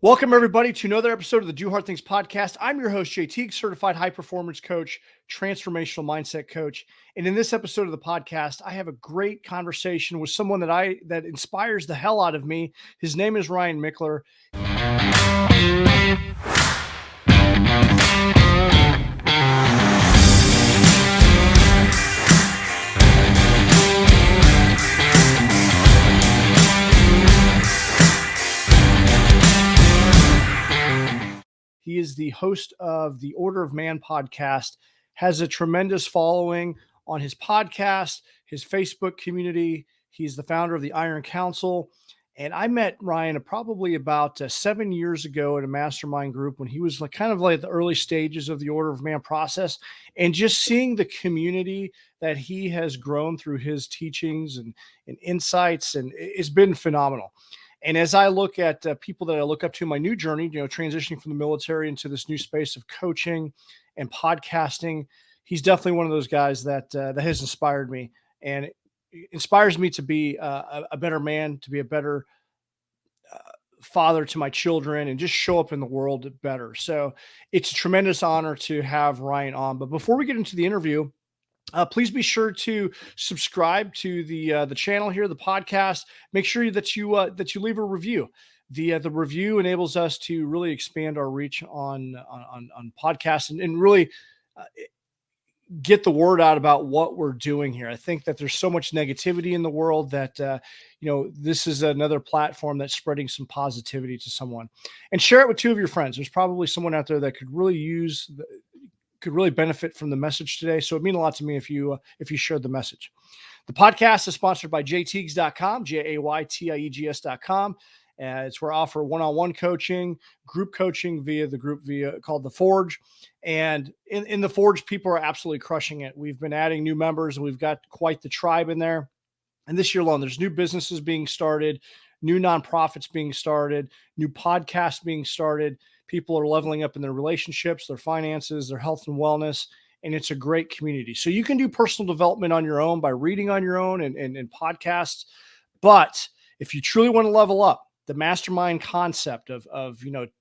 Welcome, everybody, to another episode of the Do Hard Things podcast. I'm your host, Jay Teague, certified high-performance coach, transformational mindset coach. And in this episode of the podcast, I have a great conversation with someone that inspires the hell out of me. His name is Ryan Michler. He is the host of the Order of Man podcast, has a tremendous following on his podcast, his Facebook community. He's the founder of the Iron Council. And I met Ryan probably about 7 years ago at a mastermind group when he was kind of like the early stages of the Order of Man process. And just seeing the community that he has grown through his teachings and insights, and it's been phenomenal. And as I look at people that I look up to in my new journey, transitioning from the military into this new space of coaching and podcasting, he's definitely one of those guys that has inspired me, and inspires me to be a better man, to be a better father to my children, and just show up in the world better. So it's a tremendous honor to have Ryan on. But before we get into the interview, please be sure to subscribe to the channel here, the podcast. Make sure that you leave a review. The review enables us to really expand our reach on podcasts and really get the word out about what we're doing here. I think that there's so much negativity in the world that this is another platform that's spreading some positivity to someone. And share it with 2 of your friends. There's probably someone out there that could really benefit from the message today. So it'd mean a lot to me if you shared the message. The podcast is sponsored by jtiegs.com, JAYTIEGS.com. It's where I offer one-on-one coaching, group coaching via the group called The Forge. And in The Forge, people are absolutely crushing it. We've been adding new members, and we've got quite the tribe in there. And this year alone, there's new businesses being started, new nonprofits being started, new podcasts being started. People are leveling up in their relationships, their finances, their health and wellness, and it's a great community. So you can do personal development on your own by reading on your own and podcasts. But if you truly want to level up, the mastermind concept of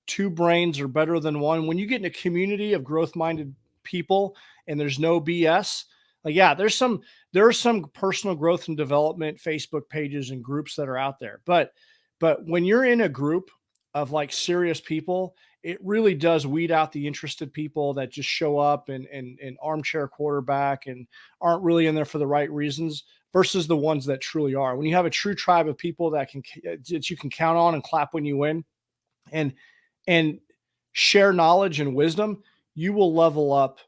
2 brains are better than one. When you get in a community of growth-minded people and there's no BS, there are some personal growth and development Facebook pages and groups that are out there. But when you're in a group of serious people, it really does weed out the interested people that just show up and armchair quarterback and aren't really in there for the right reasons, versus the ones that truly are. When you have a true tribe of people that you can count on and clap when you win, and share knowledge and wisdom, you will level up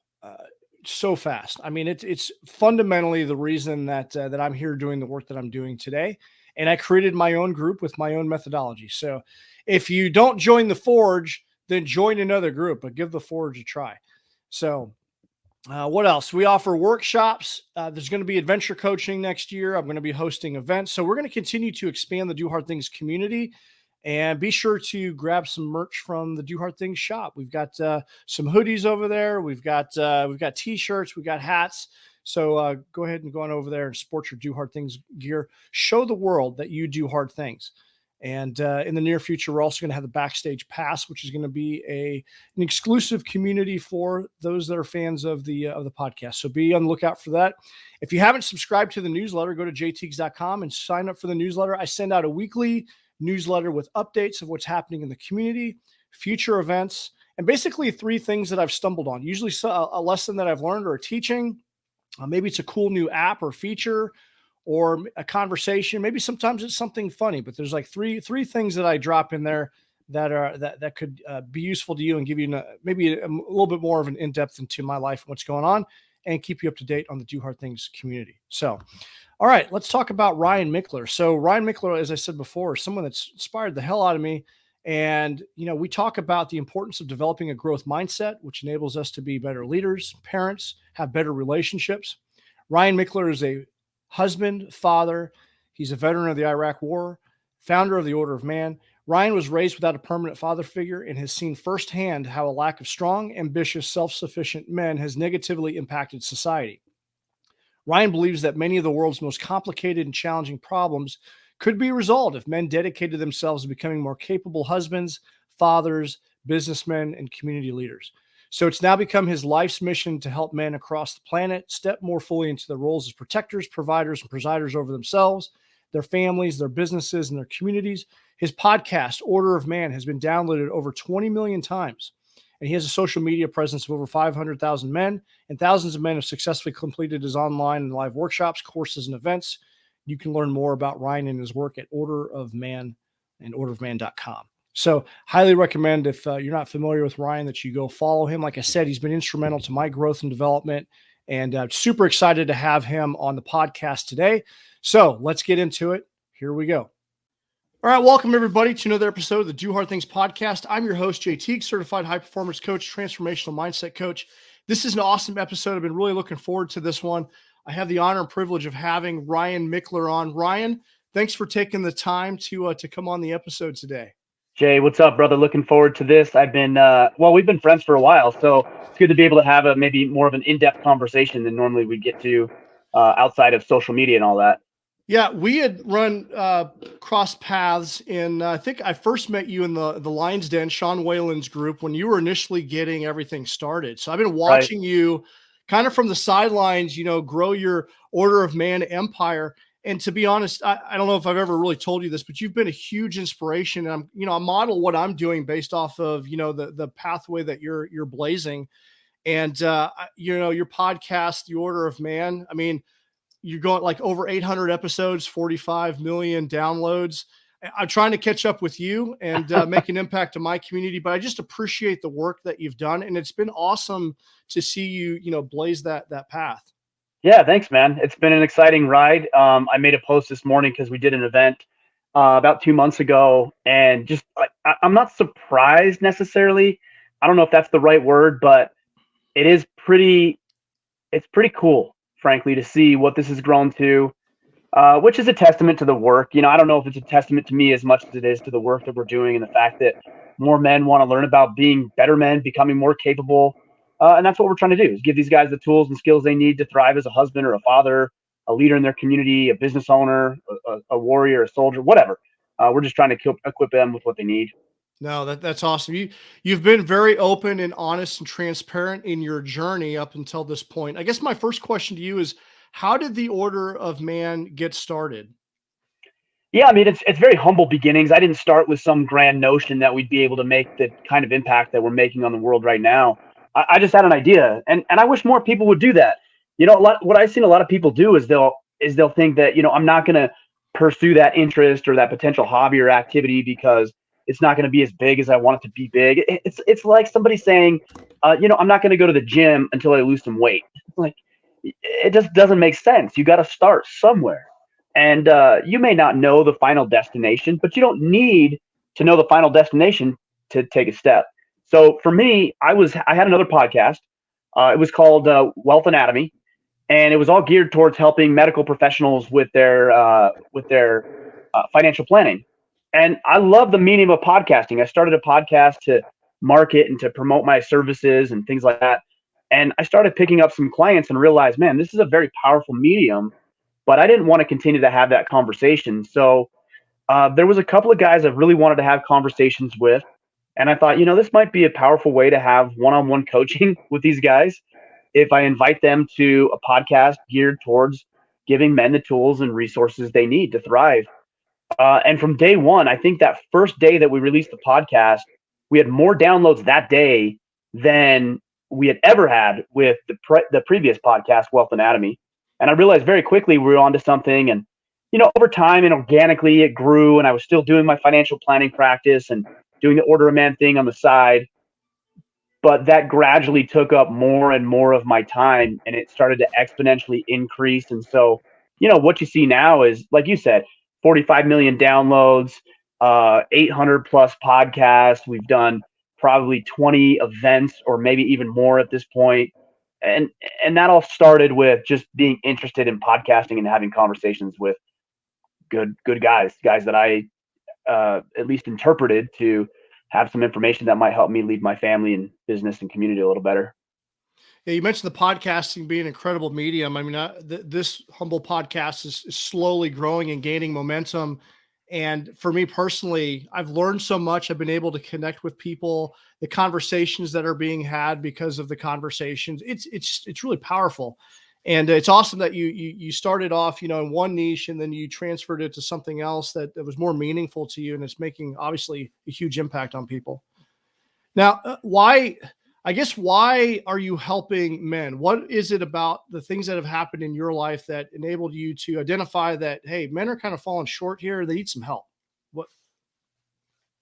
so fast. I mean, it's fundamentally the reason that I'm here doing the work that I'm doing today. And I created my own group with my own methodology. So if you don't join the Forge, then join another group, but give the Forge a try. So what else? We offer workshops. There's going to be adventure coaching next year. I'm going to be hosting events. So we're going to continue to expand the Do Hard Things community. And be sure to grab some merch from the Do Hard Things shop. We've got some hoodies over there. We've got t-shirts. We've got hats. So go ahead and go on over there and sport your Do Hard Things gear. Show the world that you do hard things. And in the near future, we're also going to have the Backstage Pass, which is going to be an exclusive community for those that are fans of the podcast. So be on the lookout for that. If you haven't subscribed to the newsletter, go to jtiegs.com and sign up for the newsletter. I send out a weekly newsletter with updates of what's happening in the community, future events, and basically 3 things that I've stumbled on. Usually a lesson that I've learned or a teaching. Maybe it's a cool new app or feature, or a conversation. Maybe sometimes it's something funny, but there's three things that I drop in there that could be useful to you and give you maybe a little bit more of an in-depth into my life and what's going on, and keep you up to date on the Do Hard Things community. So, all right, let's talk about Ryan Michler. So Ryan Michler, as I said before, is someone that's inspired the hell out of me. And, we talk about the importance of developing a growth mindset, which enables us to be better leaders, parents, have better relationships. Ryan Michler is a husband, father. He's a veteran of the Iraq War, founder of the Order of Man. Ryan was raised without a permanent father figure and has seen firsthand how a lack of strong, ambitious, self-sufficient men has negatively impacted society. Ryan believes that many of the world's most complicated and challenging problems could be resolved if men dedicated themselves to becoming more capable husbands, fathers, businessmen, and community leaders. So it's now become his life's mission to help men across the planet step more fully into their roles as protectors, providers, and presiders over themselves, their families, their businesses, and their communities. His podcast, Order of Man, has been downloaded over 20 million times. And he has a social media presence of over 500,000 men, and thousands of men have successfully completed his online and live workshops, courses, and events. You can learn more about Ryan and his work at Order of Man and orderofman.com. So highly recommend, if you're not familiar with Ryan, that you go follow him. Like I said, he's been instrumental to my growth and development, and super excited to have him on the podcast today. So let's get into it. Here we go. All right, welcome everybody to another episode of the Do Hard Things podcast. I'm your host, Jay Teague, certified high performance coach, transformational mindset coach. This is an awesome episode. I've been really looking forward to this one. I have the honor and privilege of having Ryan Michler on. Ryan, thanks for taking the time to come on the episode today. Jay, what's up, brother? Looking forward to this. I've been, we've been friends for a while, so it's good to be able to have maybe more of an in-depth conversation than normally we get to outside of social media and all that. Yeah, we had run cross paths in, I think I first met you in the Lion's Den, Sean Whalen's group, when you were initially getting everything started. So I've been watching you kind of from the sidelines, grow your Order of Man empire. And to be honest, I don't know if I've ever really told you this, but you've been a huge inspiration. And I model what I'm doing based off of, the pathway that you're blazing. And, your podcast, The Order of Man, I mean, you're going like over 800 episodes, 45 million downloads. I'm trying to catch up with you and make an impact to my community, but I just appreciate the work that you've done. And it's been awesome to see you, blaze that path. Yeah, thanks, man. It's been an exciting ride. I made a post this morning because we did an event about 2 months ago, and just I'm not surprised necessarily. I don't know if that's the right word, but it's pretty cool, frankly, to see what this has grown to, which is a testament to the work. I don't know if it's a testament to me as much as it is to the work that we're doing and the fact that more men want to learn about being better men, becoming more capable. And that's what we're trying to do, is give these guys the tools and skills they need to thrive as a husband or a father, a leader in their community, a business owner, a warrior, a soldier, whatever. We're just trying to equip them with what they need. No, that's awesome. You've been very open and honest and transparent in your journey up until this point. I guess my first question to you is, how did the Order of Man get started? Yeah, I mean, it's very humble beginnings. I didn't start with some grand notion that we'd be able to make the kind of impact that we're making on the world right now. I just had an idea, and I wish more people would do that. What I've seen a lot of people do is they'll think that, I'm not going to pursue that interest or that potential hobby or activity because it's not going to be as big as I want it to be big. It's like somebody saying, I'm not going to go to the gym until I lose some weight. Like, it just doesn't make sense. You got to start somewhere. And you may not know the final destination, but you don't need to know the final destination to take a step. So for me, I had another podcast. It was called Wealth Anatomy, and it was all geared towards helping medical professionals with their financial planning. And I love the meaning of podcasting. I started a podcast to market and to promote my services and things like that. And I started picking up some clients and realized, man, this is a very powerful medium, but I didn't want to continue to have that conversation. So there was a couple of guys I really wanted to have conversations with. And I thought, this might be a powerful way to have one-on-one coaching with these guys if I invite them to a podcast geared towards giving men the tools and resources they need to thrive. And from day one, I think that first day that we released the podcast, we had more downloads that day than we had ever had with the previous podcast, Wealth Anatomy. And I realized very quickly we were onto something. And, over time and organically it grew, and I was still doing my financial planning practice and doing the Order of Man thing on the side. But that gradually took up more and more of my time, and it started to exponentially increase. And so, what you see now is, like you said, 45 million downloads, 800 plus podcasts. We've done probably 20 events or maybe even more at this point. And that all started with just being interested in podcasting and having conversations with good guys that I at least interpreted to have some information that might help me lead my family and business and community a little better. Yeah, you mentioned the podcasting being an incredible medium. I mean, this humble podcast is slowly growing and gaining momentum. And for me personally, I've learned so much. I've been able to connect with people, the conversations that are being had because of the conversations. It's really powerful. And it's awesome that you started off, in one niche, and then you transferred it to something else that was more meaningful to you, and it's making obviously a huge impact on people. Now, why are you helping men? What is it about the things that have happened in your life that enabled you to identify that, hey, men are kind of falling short here. They need some help. What?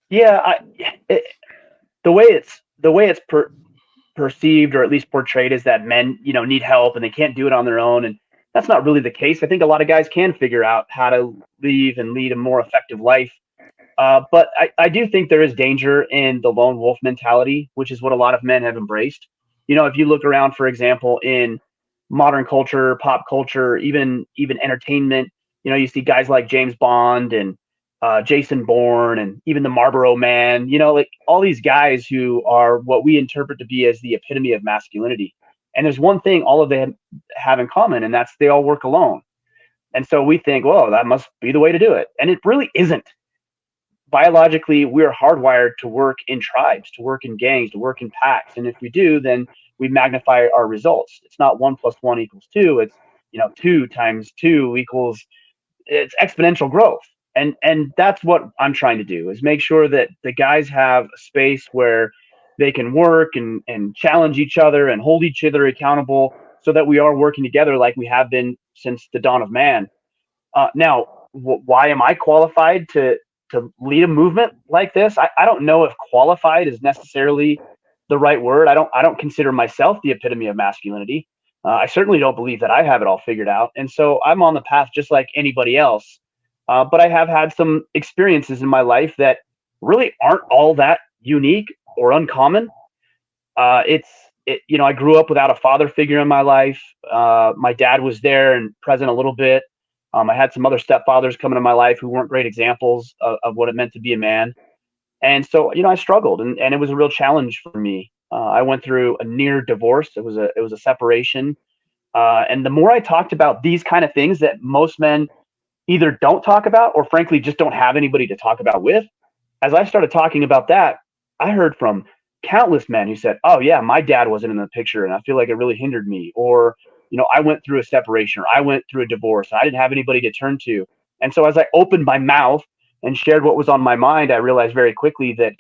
Yeah, it, the way it's perceived, or at least portrayed, is that men, need help and they can't do it on their own. And that's not really the case. I think a lot of guys can figure out how to live and lead a more effective life. But I do think there is danger in the lone wolf mentality, which is what a lot of men have embraced. If you look around, for example, in modern culture, pop culture, even entertainment, you see guys like James Bond and Jason Bourne, and even the Marlboro Man. Like all these guys who are what we interpret to be as the epitome of masculinity. And there's one thing all of them have in common, and that's they all work alone. And so we think, well, that must be the way to do it, and it really isn't. Biologically, we're hardwired to work in tribes, to work in gangs, to work in packs. And if we do, then we magnify our results. It's not 1 + 1 = 2. It's, 2 × 2 = it's exponential growth. And that's what I'm trying to do, is make sure that the guys have a space where they can work and challenge each other and hold each other accountable, so that we are working together like we have been since the dawn of man. Now, why am I qualified to lead a movement like this? I don't know if qualified is necessarily the right word. I don't consider myself the epitome of masculinity. I certainly don't believe that I have it all figured out, and so I'm on the path just like anybody else. But I have had some experiences in my life that really aren't all that unique or uncommon. I grew up without a father figure in my life. My dad was there and present a little bit. I had some other stepfathers come into my life who weren't great examples of what it meant to be a man. And so, I struggled, and it was a real challenge for me. I went through a near divorce. It was a separation. And the more I talked about these kind of things that most men either don't talk about, or frankly just don't have anybody to talk about with, as I started talking about that, I heard from countless men who said, "Oh yeah, my dad wasn't in the picture, and I feel like it really hindered me." Or, I went through a separation, or I went through a divorce. I didn't have anybody to turn to. And so as I opened my mouth and shared what was on my mind, I realized very quickly that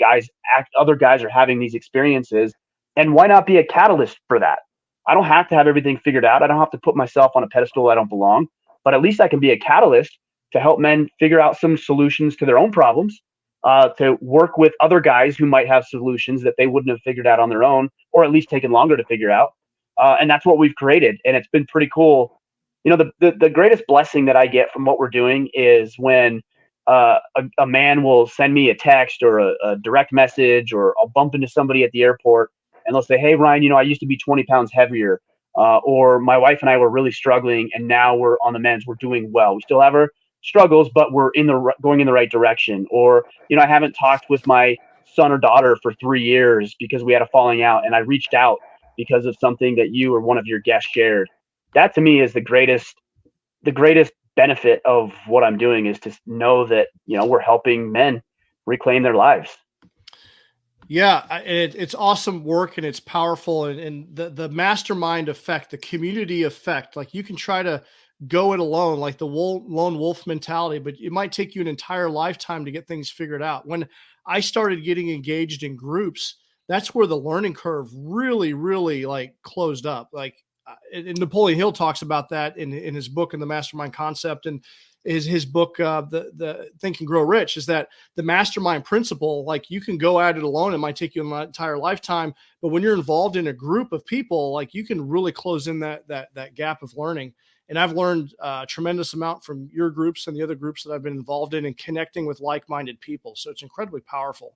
other guys are having these experiences, and why not be a catalyst for that? I don't have to have everything figured out. I don't have to put myself on a pedestal I don't belong, but at least I can be a catalyst to help men figure out some solutions to their own problems, to work with other guys who might have solutions that they wouldn't have figured out on their own, or at least taken longer to figure out. And that's what we've created, and it's been pretty cool. The greatest blessing that I get from what we're doing is when a man will send me a text or a direct message, or I'll bump into somebody at the airport and they'll say, "Hey, Ryan, I used to be 20 pounds heavier." Or my wife and I were really struggling, and now we're on the mends. We're doing well. We still have our struggles, but we're going in the right direction. Or, I haven't talked with my son or daughter for 3 years because we had a falling out, and I reached out because of something that you or one of your guests shared. That to me is the greatest benefit of what I'm doing, is to know that, we're helping men reclaim their lives. Yeah, it's awesome work, and it's powerful, and the mastermind effect, the community effect. Like, you can try to go it alone, like the lone wolf mentality, but it might take you an entire lifetime to get things figured out. When I started getting engaged in groups, that's where the learning curve really, really like closed up. Like, and Napoleon Hill talks about that in his book, in the Mastermind Concept, and his book, the Think and Grow Rich, is that the Mastermind Principle, like, you can go at it alone. It might take you an entire lifetime, but when you're involved in a group of people, like, you can really close in that gap of learning. And I've learned a tremendous amount from your groups and the other groups that I've been involved in, and connecting with like-minded people. So it's incredibly powerful.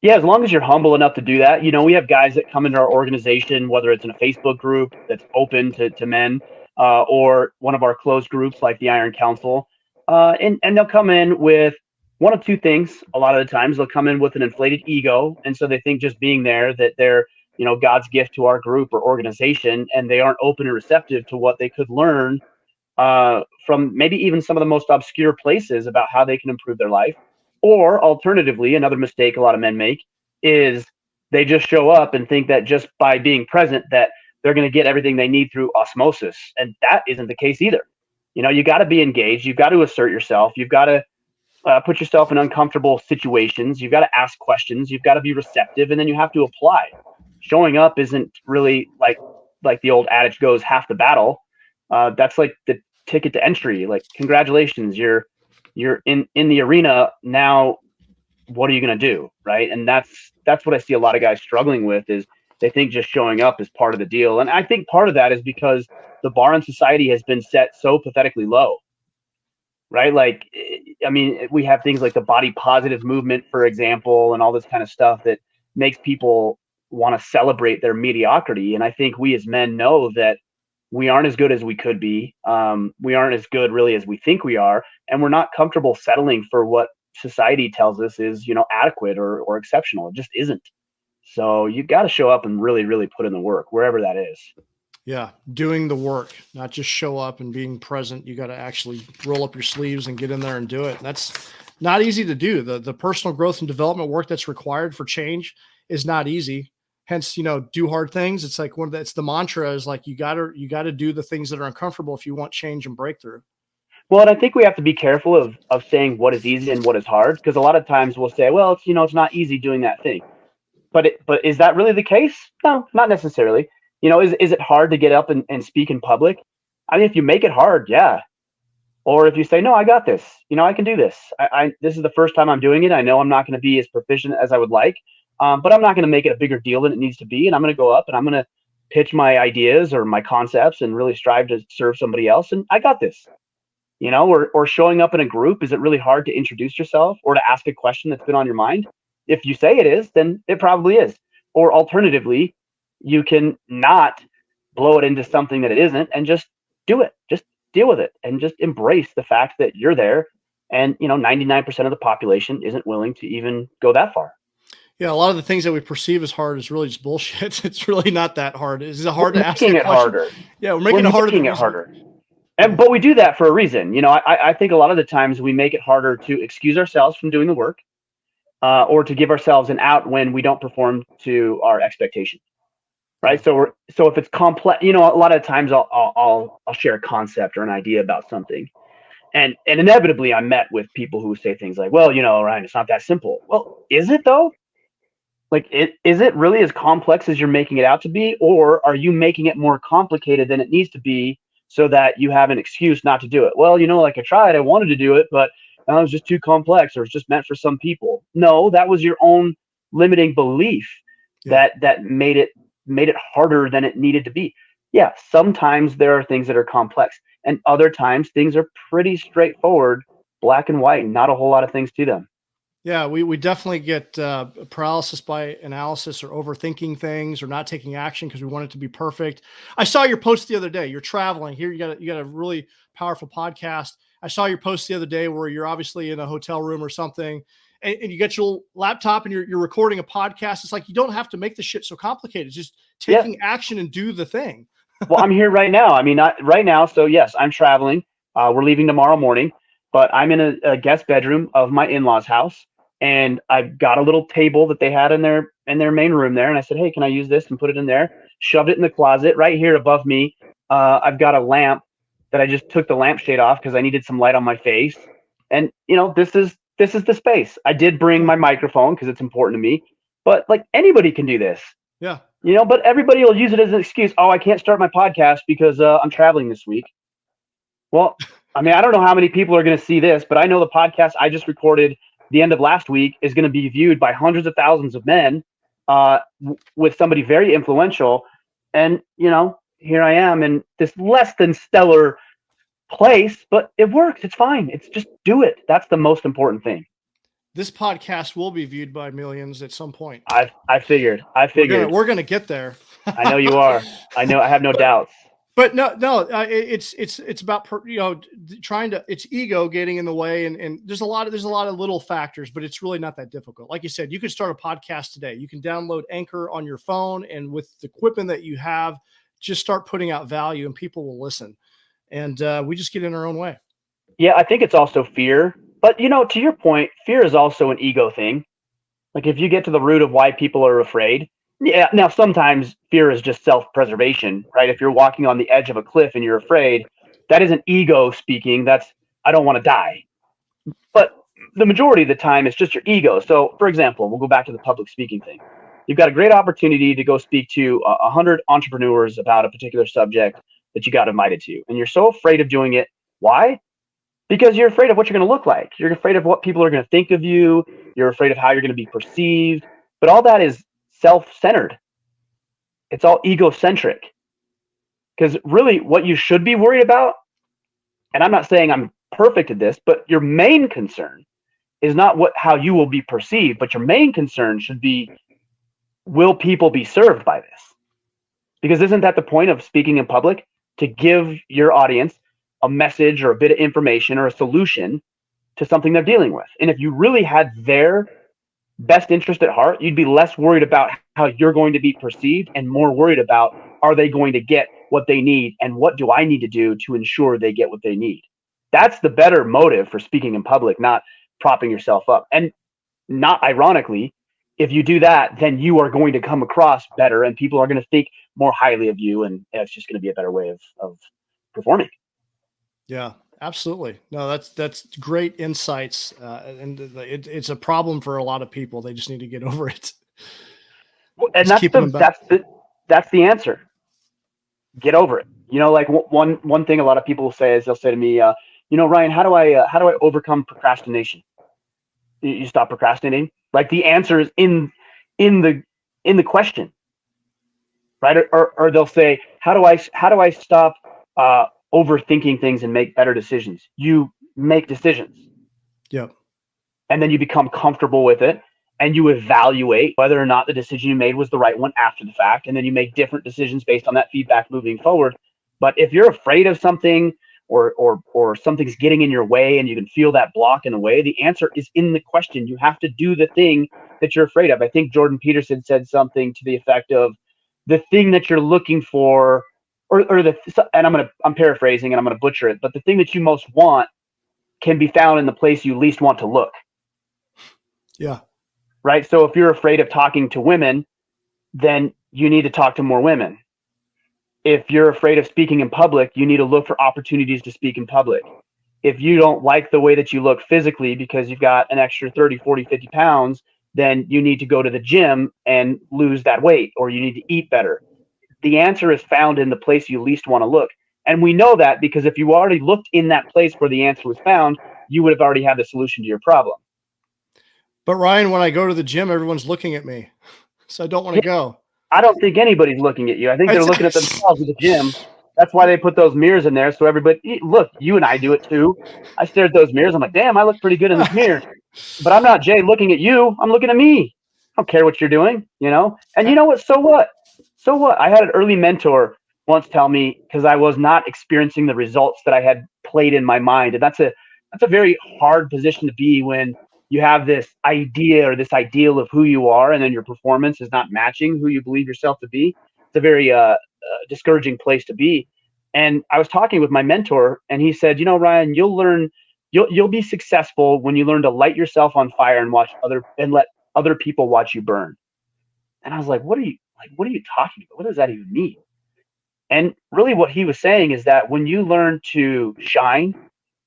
Yeah, as long as you're humble enough to do that. We have guys that come into our organization, whether it's in a Facebook group that's open to men, or one of our closed groups like the Iron Council. And they'll come in with one of two things. A lot of the times they'll come in with an inflated ego. And so they think just being there that they're, God's gift to our group or organization, and they aren't open and receptive to what they could learn from maybe even some of the most obscure places about how they can improve their life. Or alternatively, another mistake a lot of men make is they just show up and think that just by being present that they're going to get everything they need through osmosis. And that isn't the case either. You got to be engaged. You've got to assert yourself. You've got to put yourself in uncomfortable situations. You've got to ask questions. You've got to be receptive, and then you have to apply. Showing up isn't really like the old adage goes, half the battle. That's like the ticket to entry. Like, congratulations, you're in the arena now. What are you going to do, right? And that's what I see a lot of guys struggling with, is they think just showing up is part of the deal. And I think part of that is because the bar in society has been set so pathetically low, right? Like, I mean, we have things like the body positive movement, for example, and all this kind of stuff that makes people want to celebrate their mediocrity. And I think we as men know that we aren't as good as we could be. We aren't as good really as we think we are. And we're not comfortable settling for what society tells us is, adequate or exceptional. It just isn't. So you got to show up and really, really put in the work, wherever that is. Yeah. Doing the work, not just show up and being present. You got to actually roll up your sleeves and get in there and do it. And that's not easy to do. The personal growth and development work that's required for change is not easy. Hence, do hard things. It's like it's the mantra is like, you gotta do the things that are uncomfortable if you want change and breakthrough. Well, and I think we have to be careful of saying what is easy and what is hard, because a lot of times we'll say, well, it's not easy doing that thing. But is that really the case? No, not necessarily. Is it hard to get up and speak in public? I mean, if you make it hard, yeah. Or if you say, no, I got this, I can do this. This is the first time I'm doing it. I know I'm not going to be as proficient as I would like, but I'm not going to make it a bigger deal than it needs to be. And I'm going to go up and I'm going to pitch my ideas or my concepts and really strive to serve somebody else. And I got this, or showing up in a group. Is it really hard to introduce yourself or to ask a question that's been on your mind? If you say it is, then it probably is. Or alternatively, you can not blow it into something that it isn't and just do it. Just deal with it and just embrace the fact that you're there. And, 99% of the population isn't willing to even go that far. Yeah, a lot of the things that we perceive as hard is really just bullshit. It's really not that hard. Is it hard to ask a question? Harder. Yeah, we're making it harder. But we do that for a reason. I think a lot of the times we make it harder to excuse ourselves from doing the work, or to give ourselves an out when we don't perform to our expectation. Right. So if it's complex, a lot of times I'll share a concept or an idea about something. And inevitably I'm met with people who say things like, well, Ryan, it's not that simple. Well, is it though? Like, is it really as complex as you're making it out to be? Or are you making it more complicated than it needs to be so that you have an excuse not to do it? Well, like I tried, I wanted to do it, but it was just too complex, or it's just meant for some people. No, that was your own limiting belief that made it harder than it needed to be. Yeah, sometimes there are things that are complex, and other times things are pretty straightforward, black and white, and not a whole lot of things to them. Yeah, we definitely get paralysis by analysis, or overthinking things, or not taking action because we want it to be perfect. I saw your post the other day. You're traveling here. You got a really powerful podcast. I saw your post the other day where you're obviously in a hotel room or something, and you got your laptop and you're recording a podcast. It's like, you don't have to make the shit so complicated. It's just taking action and do the thing. Well, I'm here right now. I mean, not right now. So yes, I'm traveling. We're leaving tomorrow morning, but I'm in a guest bedroom of my in-laws' house. And I've got a little table that they had in their main room there. And I said, hey, can I use this and put it in there? Shoved it in the closet right here above me. I've got a lamp that I just took the lampshade off because I needed some light on my face. And, this is the space. I did bring my microphone because it's important to me. But like, anybody can do this. Yeah. But everybody will use it as an excuse. Oh, I can't start my podcast because I'm traveling this week. Well, I mean, I don't know how many people are going to see this, but I know the podcast I just recorded the end of last week is going to be viewed by hundreds of thousands of men, with somebody very influential. And, here I am in this less than stellar place, but it works. It's fine. It's just do it. That's the most important thing. This podcast will be viewed by millions at some point. I figured. We're going to get there. I know you are. I know. I have no doubts. But no, it's about, trying to, it's ego getting in the way. And there's a lot of little factors, but it's really not that difficult. Like you said, you can start a podcast today. You can download Anchor on your phone, and with the equipment that you have, just start putting out value and people will listen. and we just get in our own way. Yeah, I think it's also fear. But, to your point, fear is also an ego thing. Like if you get to the root of why people are afraid, yeah, now sometimes fear is just self-preservation, right? If you're walking on the edge of a cliff and you're afraid, that isn't ego speaking. That's, I don't want to die. But the majority of the time, it's just your ego. So, for example, we'll go back to the public speaking thing. You've got a great opportunity to go speak to 100 entrepreneurs about a particular subject that you got invited to, and you're so afraid of doing it. Why? Because you're afraid of what you're going to look like. You're afraid of what people are going to think of you. You're afraid of how you're going to be perceived. But all that is self-centered. It's all egocentric. Because really what you should be worried about, and I'm not saying I'm perfect at this, but your main concern is not how you will be perceived, but your main concern should be, will people be served by this? Because isn't that the point of speaking in public? To give your audience a message or a bit of information or a solution to something they're dealing with. And if you really had their best interest at heart, you'd be less worried about how you're going to be perceived and more worried about, are they going to get what they need, and what do I need to do to ensure they get what they need? That's the better motive for speaking in public, not propping yourself up. And not ironically, if you do that, then you are going to come across better and people are going to think more highly of you, and it's just going to be a better way of performing. Yeah, absolutely. No, that's great insights. And it's a problem for a lot of people. They just need to get over it. And that's the answer. Get over it. Like one thing a lot of people will say is they'll say to me, Ryan, how do I overcome procrastination? You stop procrastinating. Like the answer is in the question, right? Or they'll say, how do I stop overthinking things and make better decisions? You make decisions. Yep. And then you become comfortable with it, and you evaluate whether or not the decision you made was the right one after the fact. And then you make different decisions based on that feedback moving forward. But if you're afraid of something, or something's getting in your way and you can feel that block in the way, the answer is in the question. You have to do the thing that you're afraid of. I think Jordan Peterson said something to the effect of, the thing that you're looking for, and I'm paraphrasing and I'm going to butcher it, but the thing that you most want can be found in the place you least want to look. Yeah. Right. So if you're afraid of talking to women, then you need to talk to more women. If you're afraid of speaking in public, you need to look for opportunities to speak in public. If you don't like the way that you look physically because you've got an extra 30, 40, 50 pounds, then you need to go to the gym and lose that weight, or you need to eat better. The answer is found in the place you least want to look. And we know that because if you already looked in that place where the answer was found, you would have already had the solution to your problem. But Ryan, when I go to the gym, everyone's looking at me, so I don't want to go. I don't think anybody's looking at you. I think they're looking at themselves at the gym. That's why they put those mirrors in there. So everybody, look, you and I do it too. I stare at those mirrors. I'm like, damn, I look pretty good in this mirror. But I'm not, Jay, looking at you. I'm looking at me. I don't care what you're doing, And you know what? So what? So what? I had an early mentor once tell me, because I was not experiencing the results that I had played in my mind. And that's a very hard position to be when you have this idea or this ideal of who you are, and then your performance is not matching who you believe yourself to be. It's a very discouraging place to be. And I was talking with my mentor, and he said, Ryan, you'll be successful when you learn to light yourself on fire and let other people watch you burn. And I was like, what are you talking about? What does that even mean? And really what he was saying is that when you learn to shine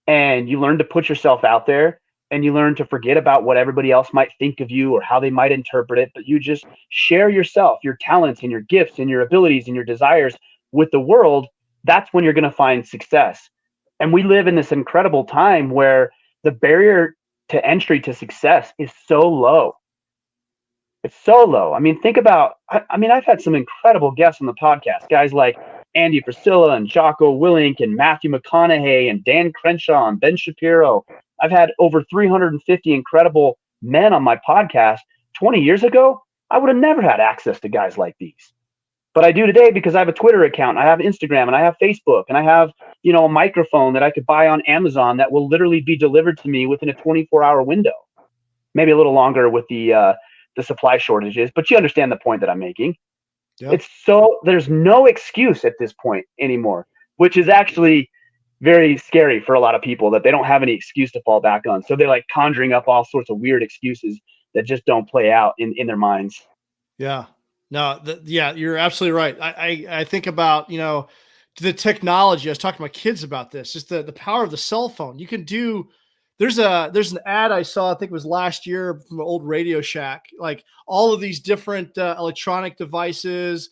and you learn to put yourself out there, and you learn to forget about what everybody else might think of you or how they might interpret it, but you just share yourself, your talents and your gifts and your abilities and your desires with the world, that's when you're going to find success. And we live in this incredible time where the barrier to entry to success is so low. It's so low. I mean, think about, I've had some incredible guests on the podcast, guys like Andy Priscilla and Jocko Willink and Matthew McConaughey and Dan Crenshaw and Ben Shapiro. I've had over 350 incredible men on my podcast. 20 years ago, I would have never had access to guys like these. But I do today because I have a Twitter account, I have Instagram, and I have Facebook, and I have, a microphone that I could buy on Amazon that will literally be delivered to me within a 24-hour window. Maybe a little longer with the supply shortages, but you understand the point that I'm making. Yep. There's no excuse at this point anymore, which is actually very scary for a lot of people that they don't have any excuse to fall back on. So they're like conjuring up all sorts of weird excuses that just don't play out in their minds. Yeah. No, yeah, you're absolutely right. I think about, the technology. I was talking to my kids about this, just the power of the cell phone. You can do, there's an ad I saw, I think it was last year from an old Radio Shack, like all of these different electronic devices.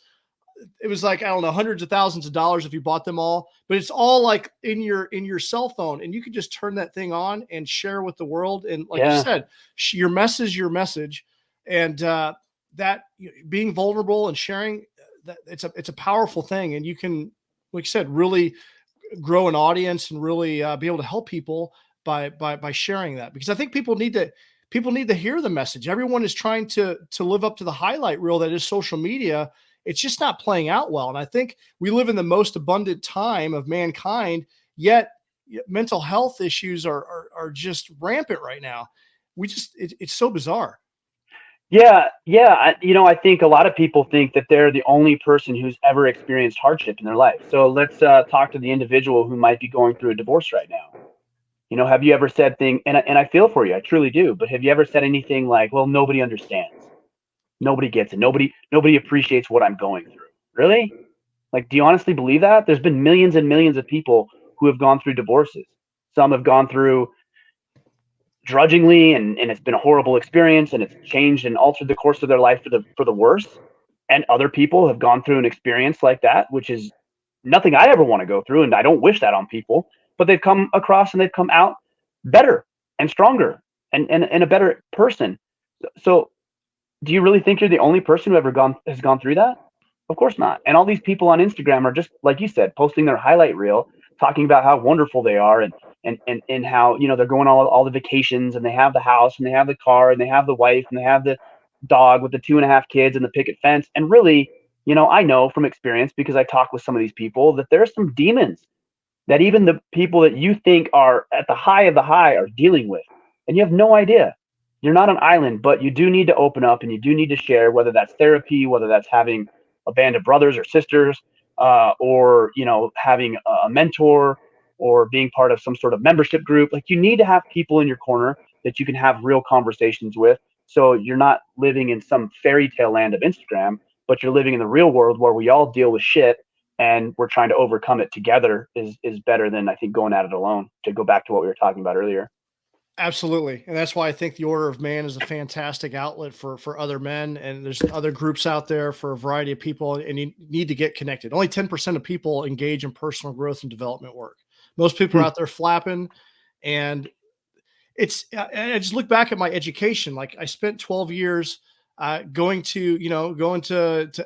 It was like, I don't know, hundreds of thousands of dollars if you bought them all, but it's all like in your cell phone, and you can just turn that thing on and share with the world. And like you Yeah. said, your message, and that being vulnerable and sharing that, it's a powerful thing. And you can, like you said, really grow an audience and really be able to help people by sharing that, because I think people need to hear the message. Everyone is trying to live up to the highlight reel that is social media. It's just not playing out well. And I think we live in the most abundant time of mankind, yet mental health issues are just rampant right now. It's so bizarre. Yeah. Yeah. I think a lot of people think that they're the only person who's ever experienced hardship in their life. So let's talk to the individual who might be going through a divorce right now. Have you ever said thing, and I feel for you, I truly do, but have you ever said anything like, well, nobody understands. Nobody gets it. Nobody appreciates what I'm going through. Really? Like, do you honestly believe that? There's been millions and millions of people who have gone through divorces. Some have gone through drudgingly, and it's been a horrible experience, and it's changed and altered the course of their life for the worse. And other people have gone through an experience like that, which is nothing I ever want to go through, and I don't wish that on people. But they've come across and they've come out better and stronger and a better person. So do you really think you're the only person who has gone through that? Of course not. And all these people on Instagram are just like you said, posting their highlight reel, talking about how wonderful they are, and how they're going all the vacations, and they have the house, and they have the car, and they have the wife, and they have the dog with the 2.5 kids and the picket fence. And really, I know from experience, because I talk with some of these people, that there are some demons that even the people that you think are at the high of the high are dealing with, and you have no idea. You're not an island, but you do need to open up, and you do need to share, whether that's therapy, whether that's having a band of brothers or sisters, or having a mentor, or being part of some sort of membership group. Like, you need to have people in your corner that you can have real conversations with, so you're not living in some fairy tale land of Instagram, but you're living in the real world where we all deal with shit, and we're trying to overcome it together is better than, I think, going at it alone, to go back to what we were talking about earlier. Absolutely. And that's why I think the Order of Man is a fantastic outlet for other men. And there's other groups out there for a variety of people, and you need to get connected. Only 10% of people engage in personal growth and development work. Most people are Hmm. out there flapping. And I just look back at my education. Like, I spent 12 years going to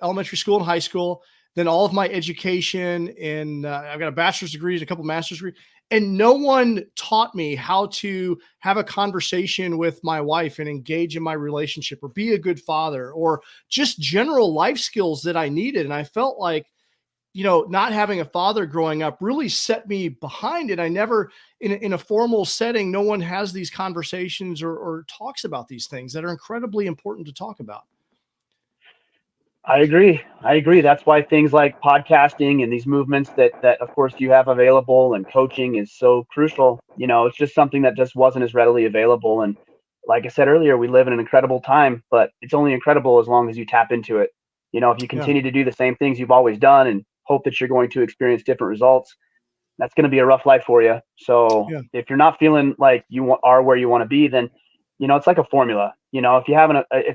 elementary school and high school, then all of my education in, I've got a bachelor's degree and a couple master's degrees, and no one taught me how to have a conversation with my wife and engage in my relationship, or be a good father, or just general life skills that I needed. And I felt like, not having a father growing up really set me behind it. I never, in a formal setting, no one has these conversations or talks about these things that are incredibly important to talk about. I agree. I agree. That's why things like podcasting and these movements that of course you have available, and coaching is so crucial. It's just something that just wasn't as readily available. And like I said earlier, we live in an incredible time, but it's only incredible as long as you tap into it. If you Yeah. continue to do the same things you've always done and hope that you're going to experience different results, that's going to be a rough life for you. So Yeah. if you're not feeling like are where you want to be, then it's like a formula. If you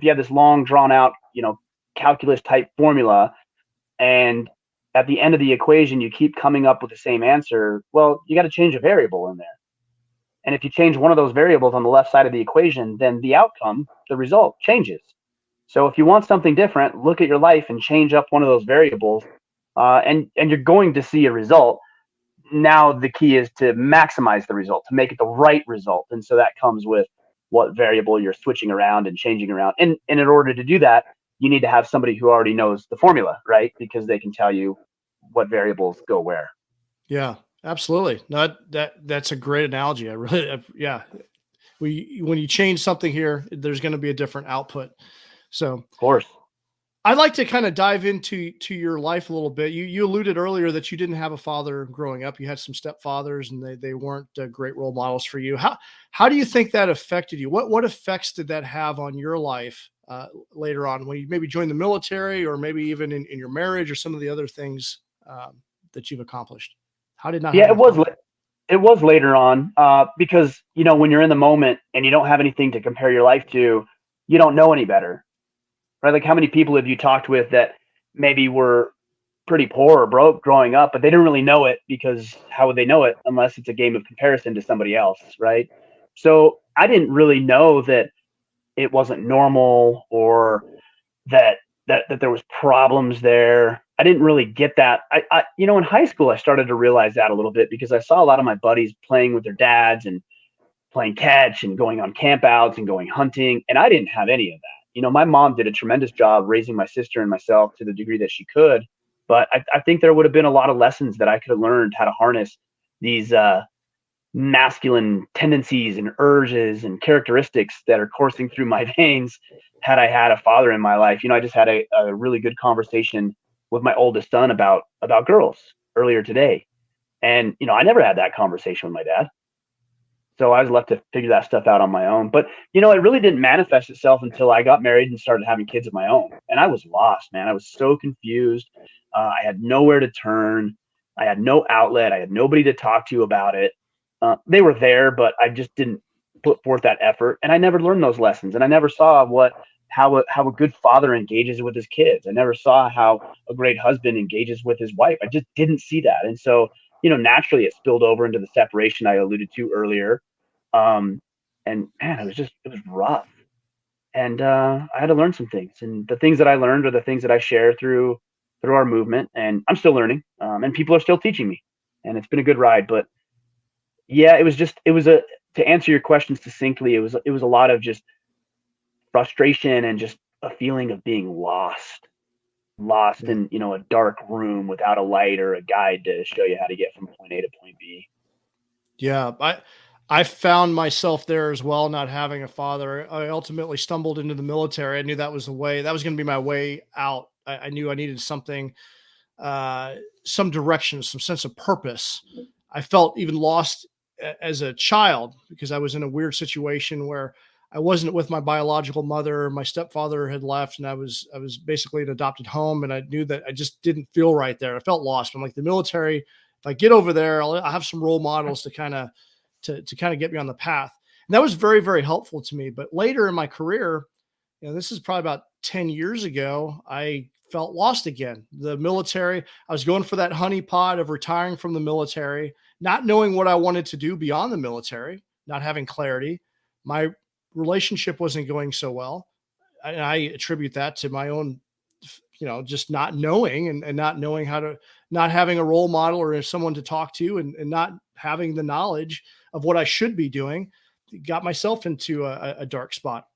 have this long drawn out calculus type formula, and at the end of the equation you keep coming up with the same answer, well, you got to change a variable in there. And if you change one of those variables on the left side of the equation, then the outcome, the result, changes. So if you want something different, look at your life and change up one of those variables, and you're going to see a result. Now the key is to maximize the result, to make it the right result. And so that comes with what variable you're switching around and changing around. And in order to do that, you need to have somebody who already knows the formula, right? Because they can tell you what variables go where. Yeah, absolutely. No, that's a great analogy. Yeah. When you change something here, there's going to be a different output. So, Of course. I'd like to kind of dive into your life a little bit. You alluded earlier that you didn't have a father growing up. You had some stepfathers, and they weren't great role models for you. How do you think that affected you? What effects did that have on your life later on when you maybe joined the military, or maybe even in your marriage, or some of the other things that you've accomplished? How did not Yeah, having a father? it was later on, because when you're in the moment and you don't have anything to compare your life to, you don't know any better, right? Like, how many people have you talked with that maybe were pretty poor or broke growing up, but they didn't really know it, because how would they know it unless it's a game of comparison to somebody else, right? So I didn't really know that it wasn't normal, or that there was problems there. I didn't really get that. In high school I started to realize that a little bit, because I saw a lot of my buddies playing with their dads and playing catch and going on campouts and going hunting, and I didn't have any of that. My mom did a tremendous job raising my sister and myself to the degree that she could, but I think there would have been a lot of lessons that I could have learned how to harness these masculine tendencies and urges and characteristics that are coursing through my veins had I had a father in my life. I just had a really good conversation with my oldest son about girls earlier today. And, I never had that conversation with my dad. So I was left to figure that stuff out on my own. But, it really didn't manifest itself until I got married and started having kids of my own. And I was lost, man. I was so confused. I had nowhere to turn. I had no outlet. I had nobody to talk to about it. They were there, but I just didn't put forth that effort. And I never learned those lessons. And I never saw how a good father engages with his kids. I never saw how a great husband engages with his wife. I just didn't see that. And so, naturally it spilled over into the separation I alluded to earlier. And man, it was rough. And I had to learn some things. And the things that I learned are the things that I share through our movement. And I'm still learning. And people are still teaching me. And it's been a good ride. But yeah, to answer your question succinctly, it was a lot of just frustration and just a feeling of being lost Yeah. in, a dark room without a light or a guide to show you how to get from point A to point B. Yeah, I found myself there as well, not having a father. I ultimately stumbled into the military. I knew that was the way, that was going to be my way out. I knew I needed something, some direction, some sense of purpose. I felt even lost as a child because I was in a weird situation where I wasn't with my biological mother. My stepfather had left, and I was basically an adopted home, and I knew that I just didn't feel right there. I felt lost. I'm like, the military, if I get over there, I'll have some role models to kind of get me on the path. And that was very, very helpful to me. But later in my career, this is probably about 10 years ago, I felt lost again. The military, I was going for that honeypot of retiring from the military, not knowing what I wanted to do beyond the military, not having clarity. My relationship wasn't going so well. And I attribute that to my own, just not knowing, and not knowing how to, not having a role model or someone to talk to, and not having the knowledge of what I should be doing. Got myself into a dark spot.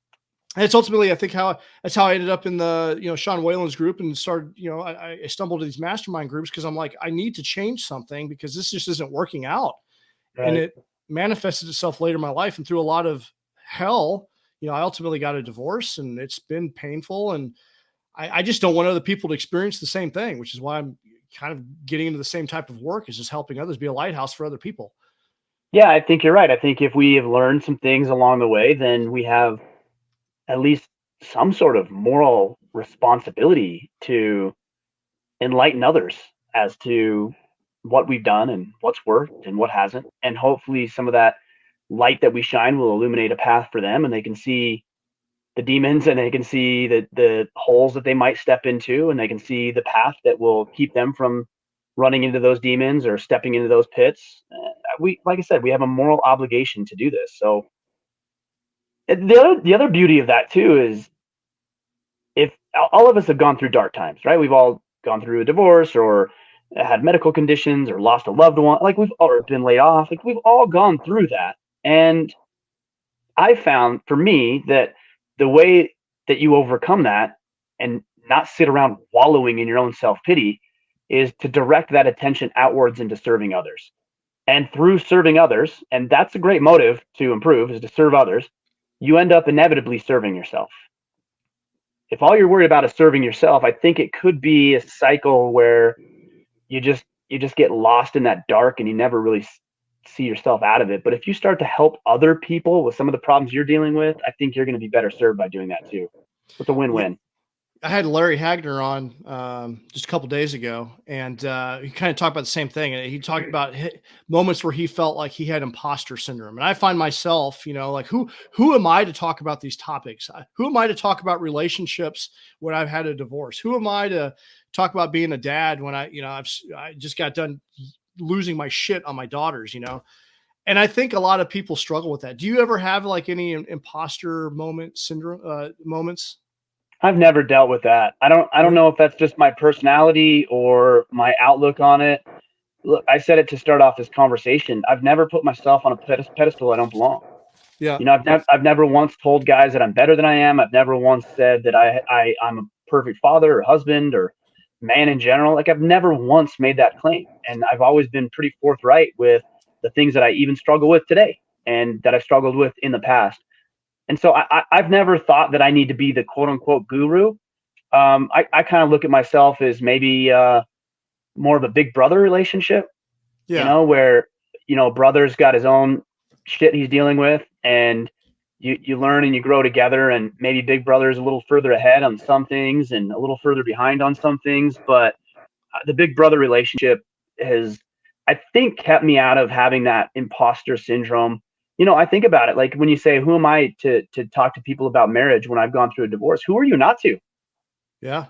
And it's ultimately, I think, that's how I ended up in the, Sean Whalen's group, and started, I stumbled to these mastermind groups because I'm like, I need to change something because this just isn't working out. And Right. it manifested itself later in my life, and through a lot of hell, I ultimately got a divorce, and it's been painful. And I just don't want other people to experience the same thing, which is why I'm kind of getting into the same type of work, is just helping others, be a lighthouse for other people. Yeah, I think you're right. I think if we have learned some things along the way, then we have at least some sort of moral responsibility to enlighten others as to what we've done and what's worked and what hasn't. And hopefully some of that light that we shine will illuminate a path for them, and they can see the demons, and they can see the holes that they might step into, and they can see the path that will keep them from running into those demons or stepping into those pits. Like I said, we have a moral obligation to do this. So the other beauty of that too is, if all of us have gone through dark times, right? We've all gone through a divorce, or had medical conditions, or lost a loved one. Like, we've all been laid off. Like, we've all gone through that. And I found, for me, that the way that you overcome that and not sit around wallowing in your own self-pity is to direct that attention outwards into serving others. And through serving others, and that's a great motive to improve, is to serve others, you end up inevitably serving yourself. if all you're worried about is serving yourself, I think it could be a cycle where you just get lost in that dark and you never really see yourself out of it. But if you start to help other people with some of the problems you're dealing with, I think you're going to be better served by doing that too. So it's a win-win. I had Larry Hagner on just a couple of days ago, and he kind of talked about the same thing. And he talked about moments where he felt like he had imposter syndrome. And I find myself, like who am I to talk about these topics? Who am I to talk about relationships when I've had a divorce? Who am I to talk about being a dad when I just got done losing my shit on my daughters, And I think a lot of people struggle with that. Do you ever have like any imposter moments? I've never dealt with that. I don't know if that's just my personality or my outlook on it. Look, I said it to start off this conversation. I've never put myself on a pedestal I don't belong. Yeah. I've never once told guys that I'm better than I am. I've never once said that I'm a perfect father or husband or man in general. Like I've never once made that claim. And I've always been pretty forthright with the things that I even struggle with today and that I've struggled with in the past. And so I've never thought that I need to be the quote unquote guru. I kind of look at myself as maybe more of a big brother relationship, where, brother's got his own shit he's dealing with and you learn and you grow together, and maybe big brother is a little further ahead on some things and a little further behind on some things. But the big brother relationship has, I think, kept me out of having that imposter syndrome. I think about it, like when you say, who am I to talk to people about marriage when I've gone through a divorce? Who are you not to? Yeah.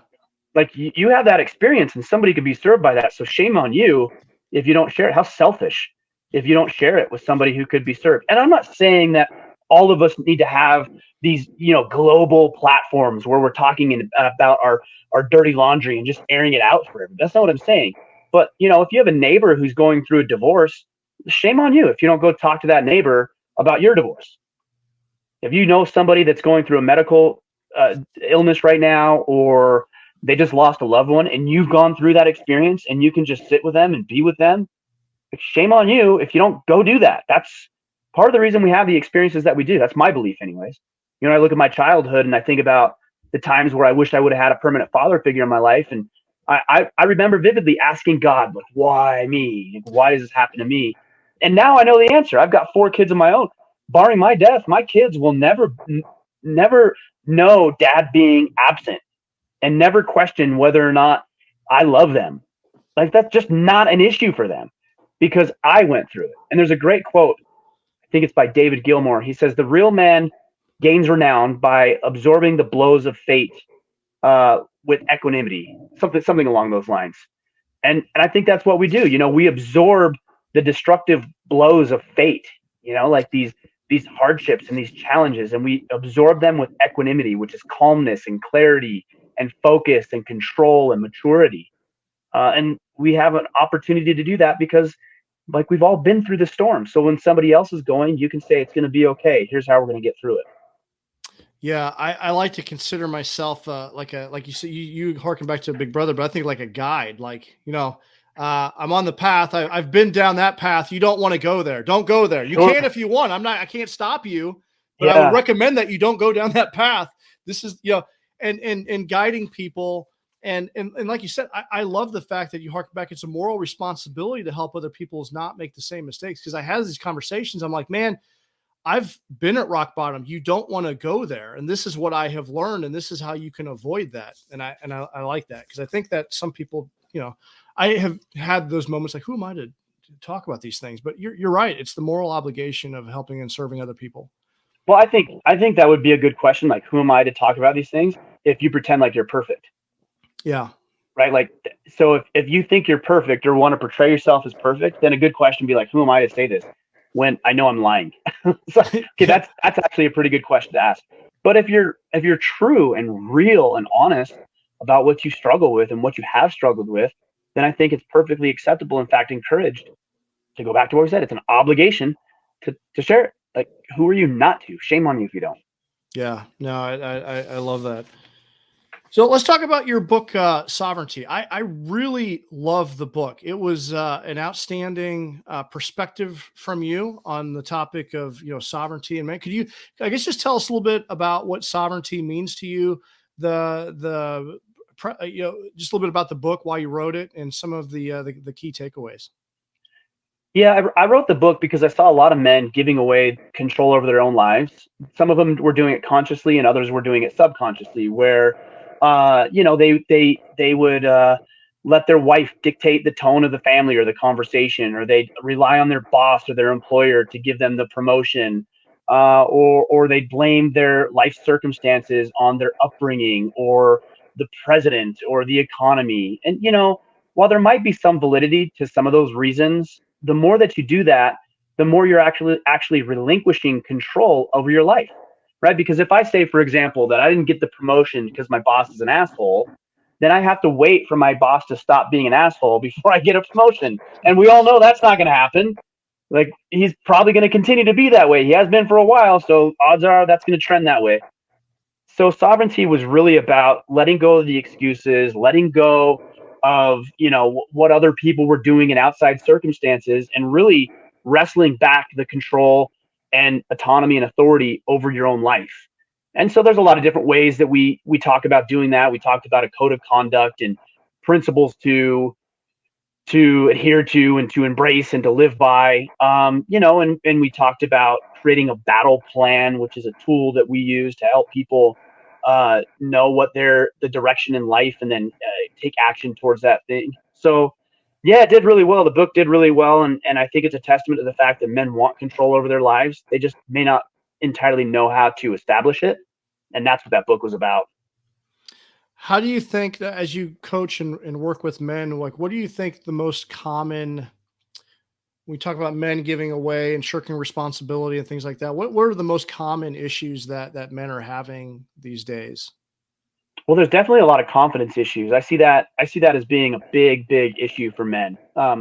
Like you have that experience and somebody could be served by that. So shame on you if you don't share it. How selfish if you don't share it with somebody who could be served. And I'm not saying that all of us need to have these, global platforms where we're talking about our dirty laundry and just airing it out for everyone. That's not what I'm saying. But, if you have a neighbor who's going through a divorce, shame on you if you don't go talk to that neighbor about your divorce. If you know somebody that's going through a medical illness right now, or they just lost a loved one and you've gone through that experience and you can just sit with them and be with them, shame on you if you don't go do that. That's part of the reason we have the experiences that we do. That's my belief anyways. I look at my childhood and I think about the times where I wished I would have had a permanent father figure in my life. And I remember vividly asking God, like, why me? Like, why does this happen to me? And now I know the answer. I've got 4 kids of my own. Barring my death, my kids will never know dad being absent and never question whether or not I love them. Like, that's just not an issue for them because I went through it. And there's a great quote. I think it's by David Gilmour. He says, the real man gains renown by absorbing the blows of fate with equanimity, something along those lines. And I think that's what we do. We absorb the destructive blows of fate, like these hardships and these challenges, and we absorb them with equanimity, which is calmness and clarity and focus and control and maturity. And we have an opportunity to do that because, like, we've all been through the storm. So when somebody else is going, you can say it's going to be okay. Here's how we're going to get through it. Yeah, I like to consider myself like you said, you harken back to a big brother, but I think like a guide. Like, I'm on the path. I've been down that path. You don't want to go there. Don't go there. You can if you want. I can't stop you, but I would recommend that you don't go down that path. This is, and guiding people. And like you said, I love the fact that you harken back. It's a moral responsibility to help other people not make the same mistakes. Because I have these conversations. I'm like, man, I've been at rock bottom. You don't want to go there. And this is what I have learned. And this is how you can avoid that. And I like that because I think that some people, I have had those moments like, who am I to talk about these things? But you're right. It's the moral obligation of helping and serving other people. Well, I think that would be a good question. Like, who am I to talk about these things if you pretend like you're perfect? Yeah. Right. Like, so if you think you're perfect or want to portray yourself as perfect, then a good question would be like, who am I to say this when I know I'm lying? So, okay, that's actually a pretty good question to ask. But if you're true and real and honest about what you struggle with and what you have struggled with, then I think it's perfectly acceptable. In fact, encouraged to go back to what we said. It's an obligation to share it. Like, who are you not to? Shame on you if you don't. Yeah, no, I love that. So let's talk about your book, Sovereignty. I really love the book. It was an outstanding perspective from you on the topic of, sovereignty. And man, could you, I guess, just tell us a little bit about what sovereignty means to you, just a little bit about the book, why you wrote it, and some of the key takeaways. Yeah, I wrote the book because I saw a lot of men giving away control over their own lives. Some of them were doing it consciously, and others were doing it subconsciously, where, they would let their wife dictate the tone of the family or the conversation, or they'd rely on their boss or their employer to give them the promotion, or they blame their life circumstances on their upbringing or the president or the economy. And while there might be some validity to some of those reasons, the more that you do that, the more you're actually relinquishing control over your life, right? Because if I say, for example, that I didn't get the promotion because my boss is an asshole, then I have to wait for my boss to stop being an asshole before I get a promotion. And we all know that's not going to happen. Like, he's probably going to continue to be that way. He has been for a while, so odds are that's going to trend that way. So sovereignty was really about letting go of the excuses, letting go of what other people were doing in outside circumstances, and really wrestling back the control and autonomy and authority over your own life. And so there's a lot of different ways that we talk about doing that. We talked about a code of conduct and principles to adhere to and to embrace and to live by. And we talked about creating a battle plan, which is a tool that we use to help people know what the direction in life, and then take action towards that thing. So yeah, it did really well. The book did really well. And I think it's a testament to the fact that men want control over their lives. They just may not entirely know how to establish it. And that's what that book was about. How do you think that, as you coach and work with men, like, what do you think the most common, we talk about men giving away and shirking responsibility and things like that. What are the most common issues that men are having these days? Well, there's definitely a lot of confidence issues. I see that as being a big issue for men.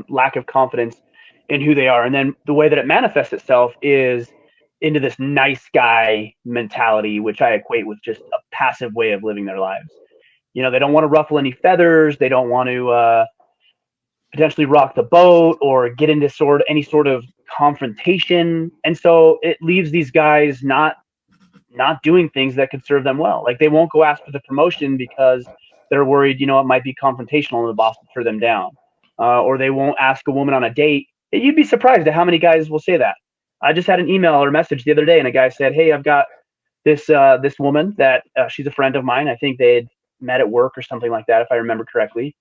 Lack of confidence in who they are. And then the way that it manifests itself is into this nice guy mentality, which I equate with just a passive way of living their lives. They don't want to ruffle any feathers. They don't want to potentially rock the boat or get into any sort of confrontation. And so it leaves these guys not doing things that could serve them well. Like, they won't go ask for the promotion because they're worried, it might be confrontational and the boss will turn them down. Or they won't ask a woman on a date. You'd be surprised at how many guys will say that. I just had an email or message the other day, and a guy said, "Hey, I've got this woman that she's a friend of mine. I think they had met at work or something like that, if I remember correctly."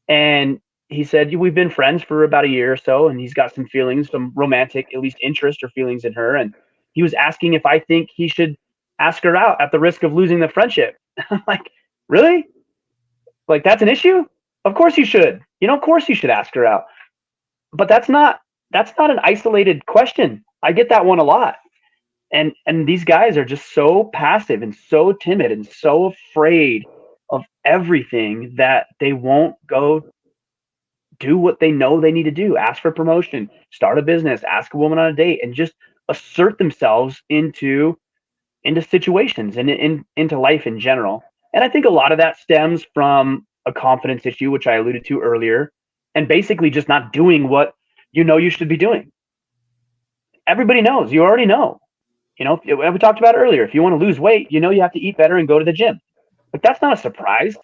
And he said, "We've been friends for about a year or so, and he's got some feelings, some romantic, at least interest or feelings in her. And he was asking if I think he should ask her out at the risk of losing the friendship." I'm like, really? Like, that's an issue? Of course you should. Of course you should ask her out. But that's not an isolated question. I get that one a lot. And these guys are just so passive and so timid and so afraid of everything that they won't go do what they know they need to do. Ask for promotion, start a business, ask a woman on a date, and just assert themselves into situations and into life in general. And I think a lot of that stems from a confidence issue, which I alluded to earlier, and basically just not doing what you should be doing. Everybody knows. You already know. We talked about earlier. If you want to lose weight, you have to eat better and go to the gym. But that's not a surprise.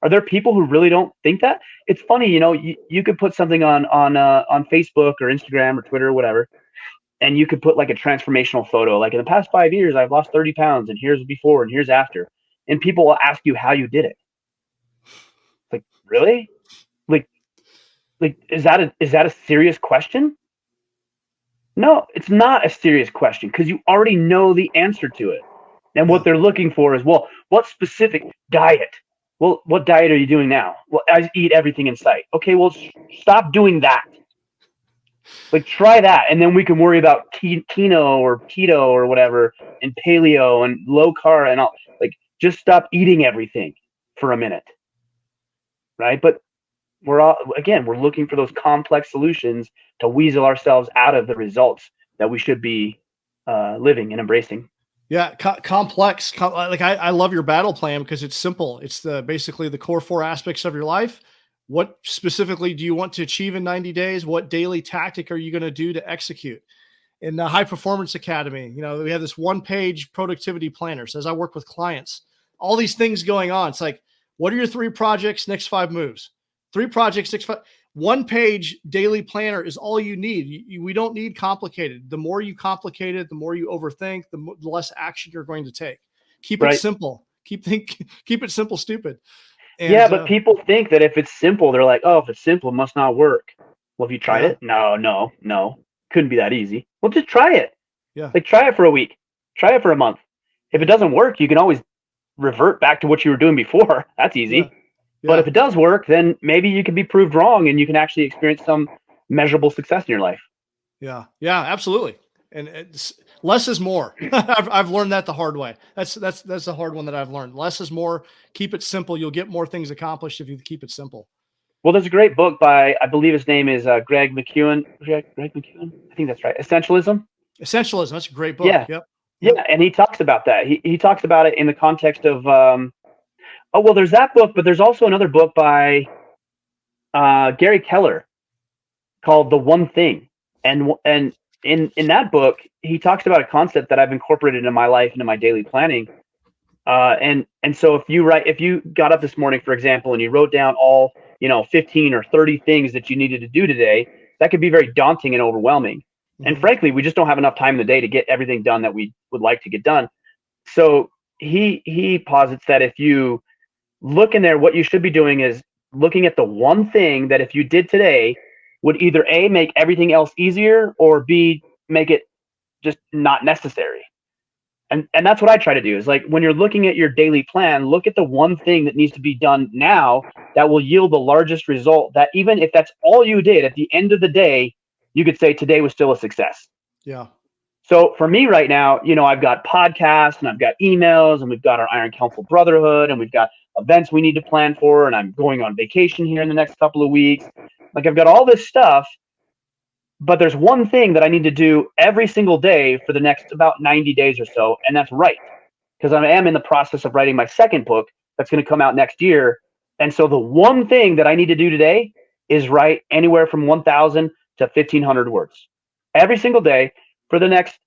Are there people who really don't think that? It's funny, you could put something on Facebook or Instagram or Twitter or whatever, and you could put like a transformational photo, like, in the past 5 years, I've lost 30 pounds, and here's before and here's after. And people will ask you how you did it. Like, really? Like, is that a serious question? No, it's not a serious question, because you already know the answer to it. And what they're looking for is, well, what specific diet? Well, what diet are you doing now? Well, I eat everything in sight. Okay, well, stop doing that. Like, try that, and then we can worry about keto or keto or whatever, and paleo and low carb and all. Like, just stop eating everything for a minute, right? But we're looking for those complex solutions to weasel ourselves out of the results that we should be living and embracing. Yeah, complex. Like, I love your battle plan because it's simple. It's basically the core 4 aspects of your life. What specifically do you want to achieve in 90 days? What daily tactic are you going to do to execute? In the High Performance Academy, we have this 1-page productivity planner. So as I work with clients, all these things going on. It's like, what are your 3 projects, next 5 moves? 3 projects, 6, 5. 1-page daily planner is all you need. We don't need complicated. The more you complicate it, the more you overthink, the less action you're going to take. Keep it simple. Keep it simple, stupid. And, yeah, but people think that if it's simple, they're like, oh, if it's simple, it must not work. Well, have you tried it? No. Couldn't be that easy. Well, just try it. Yeah. Like, try it for a week. Try it for a month. If it doesn't work, you can always revert back to what you were doing before. That's easy. Yeah. But if it does work, then maybe you can be proved wrong and you can actually experience some measurable success in your life. Yeah, absolutely. And it's, less is more. I've learned that the hard way. That's a hard one that I've learned. Less is more. Keep it simple. You'll get more things accomplished if you keep it simple. Well, there's a great book by, I believe his name is Greg McKeown. Greg McKeown? I think that's right. Essentialism. That's a great book. Yeah. Yep. Yeah, and he talks about that. He talks about it in the context of, there's that book, but there's also another book by Gary Keller called The One Thing. And in that book, he talks about a concept that I've incorporated into my life, into my daily planning. And so if you got up this morning, for example, and you wrote down all, 15 or 30 things that you needed to do today, that could be very daunting and overwhelming. Mm-hmm. And frankly, we just don't have enough time in the day to get everything done that we would like to get done. So he posits that if you look in there, what you should be doing is looking at the one thing that if you did today would either A, make everything else easier, or B, make it just not necessary. And that's what I try to do is, like, when you're looking at your daily plan, look at the one thing that needs to be done now that will yield the largest result, that even if that's all you did, at the end of the day, you could say today was still a success. Yeah. So for me right now, I've got podcasts and I've got emails and we've got our Iron Council Brotherhood and we've got events we need to plan for. And I'm going on vacation here in the next couple of weeks. Like, I've got all this stuff, but there's one thing that I need to do every single day for the next about 90 days or so. And that's write, because I am in the process of writing my second book that's going to come out next year. And so the one thing that I need to do today is write anywhere from 1,000 to 1,500 words every single day for the next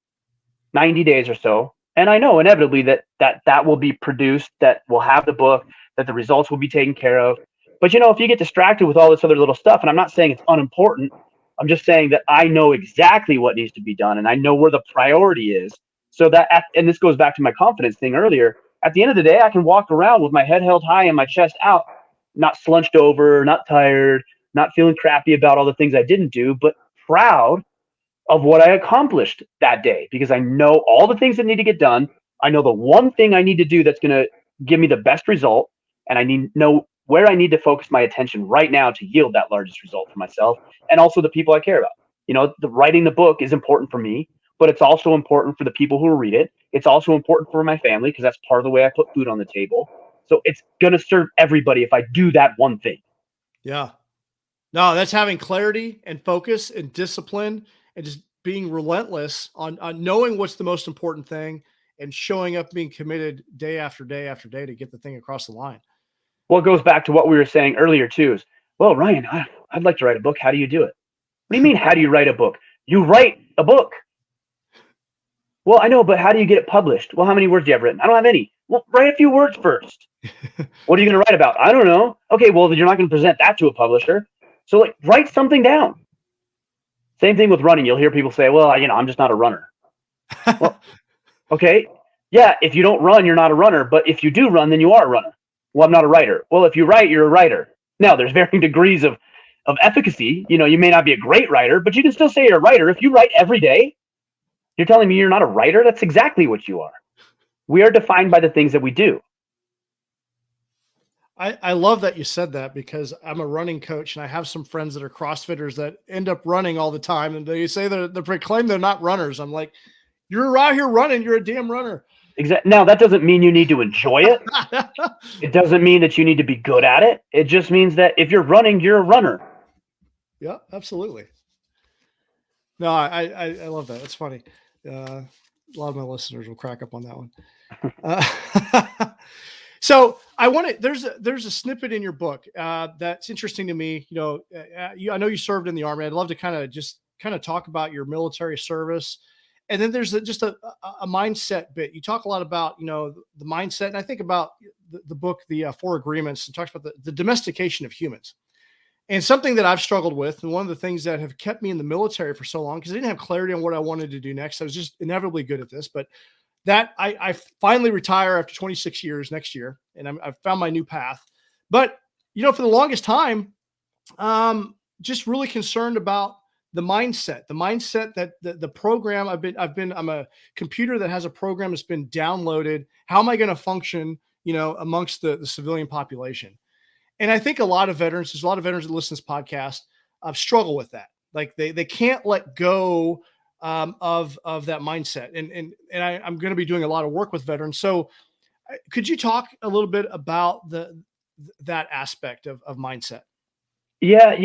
90 days or so. And I know inevitably that will be produced, that we'll have the book, that the results will be taken care of. But if you get distracted with all this other little stuff, and I'm not saying it's unimportant, I'm just saying that I know exactly what needs to be done and I know where the priority is. So that, and this goes back to my confidence thing earlier, at the end of the day, I can walk around with my head held high and my chest out, not slunched over, not tired, not feeling crappy about all the things I didn't do, but proud of what I accomplished that day, because I know all the things that need to get done. I know the one thing I need to do that's going to give me the best result, and I know where I need to focus my attention right now to yield that largest result for myself and also the people I care about. The writing the book is important for me, but it's also important for the people who will read it. It's also important for my family, because that's part of the way I put food on the table. So it's going to serve everybody if I do that one thing. Yeah. No, that's having clarity and focus and discipline and just being relentless on knowing what's the most important thing and showing up, being committed day after day after day to get the thing across the line. Well, it goes back to what we were saying earlier too, is, well, Ryan, I'd like to write a book. How do you do it? What do you mean, how do you write a book? You write a book. Well, I know, but how do you get it published? Well, how many words do you have written? I don't have any. Well, write a few words first. What are you going to write about? I don't know. Okay, well, you're not going to present that to a publisher. So, write something down. Same thing with running. You'll hear people say, well, I'm just not a runner. Well, okay. Yeah, if you don't run, you're not a runner. But if you do run, then you are a runner. Well, I'm not a writer. Well, if you write, you're a writer. Now, there's varying degrees of efficacy. You may not be a great writer, but you can still say you're a writer. If you write every day, you're telling me you're not a writer? That's exactly what you are. We are defined by the things that we do. I love that you said that, because I'm a running coach and I have some friends that are CrossFitters that end up running all the time. And they say they proclaim they're not runners. I'm like, you're out here running. You're a damn runner. Exactly. Now, that doesn't mean you need to enjoy it. It doesn't mean that you need to be good at it. It just means that if you're running, you're a runner. Yeah, absolutely. No, I love that. It's funny. A lot of my listeners will crack up on that one. So there's a snippet in your book that's interesting to me. I know you served in the Army. I'd love to kind of talk about your military service And then there's just a mindset bit. You talk a lot about, the mindset. And I think about the book, the Four Agreements, and talks about the domestication of humans. And something that I've struggled with, and one of the things that have kept me in the military for so long, because I didn't have clarity on what I wanted to do next. I was just inevitably good at this, but that I finally retire after 26 years next year, and I've found my new path. But, for the longest time, just really concerned about the mindset that the program I'm a computer that has a program that's been downloaded. How am I going to function, amongst the civilian population? And I think there's a lot of veterans that listen to this podcast struggle with that. Like they can't let go of that mindset. And I'm going to be doing a lot of work with veterans. So could you talk a little bit about that aspect of mindset? Yeah.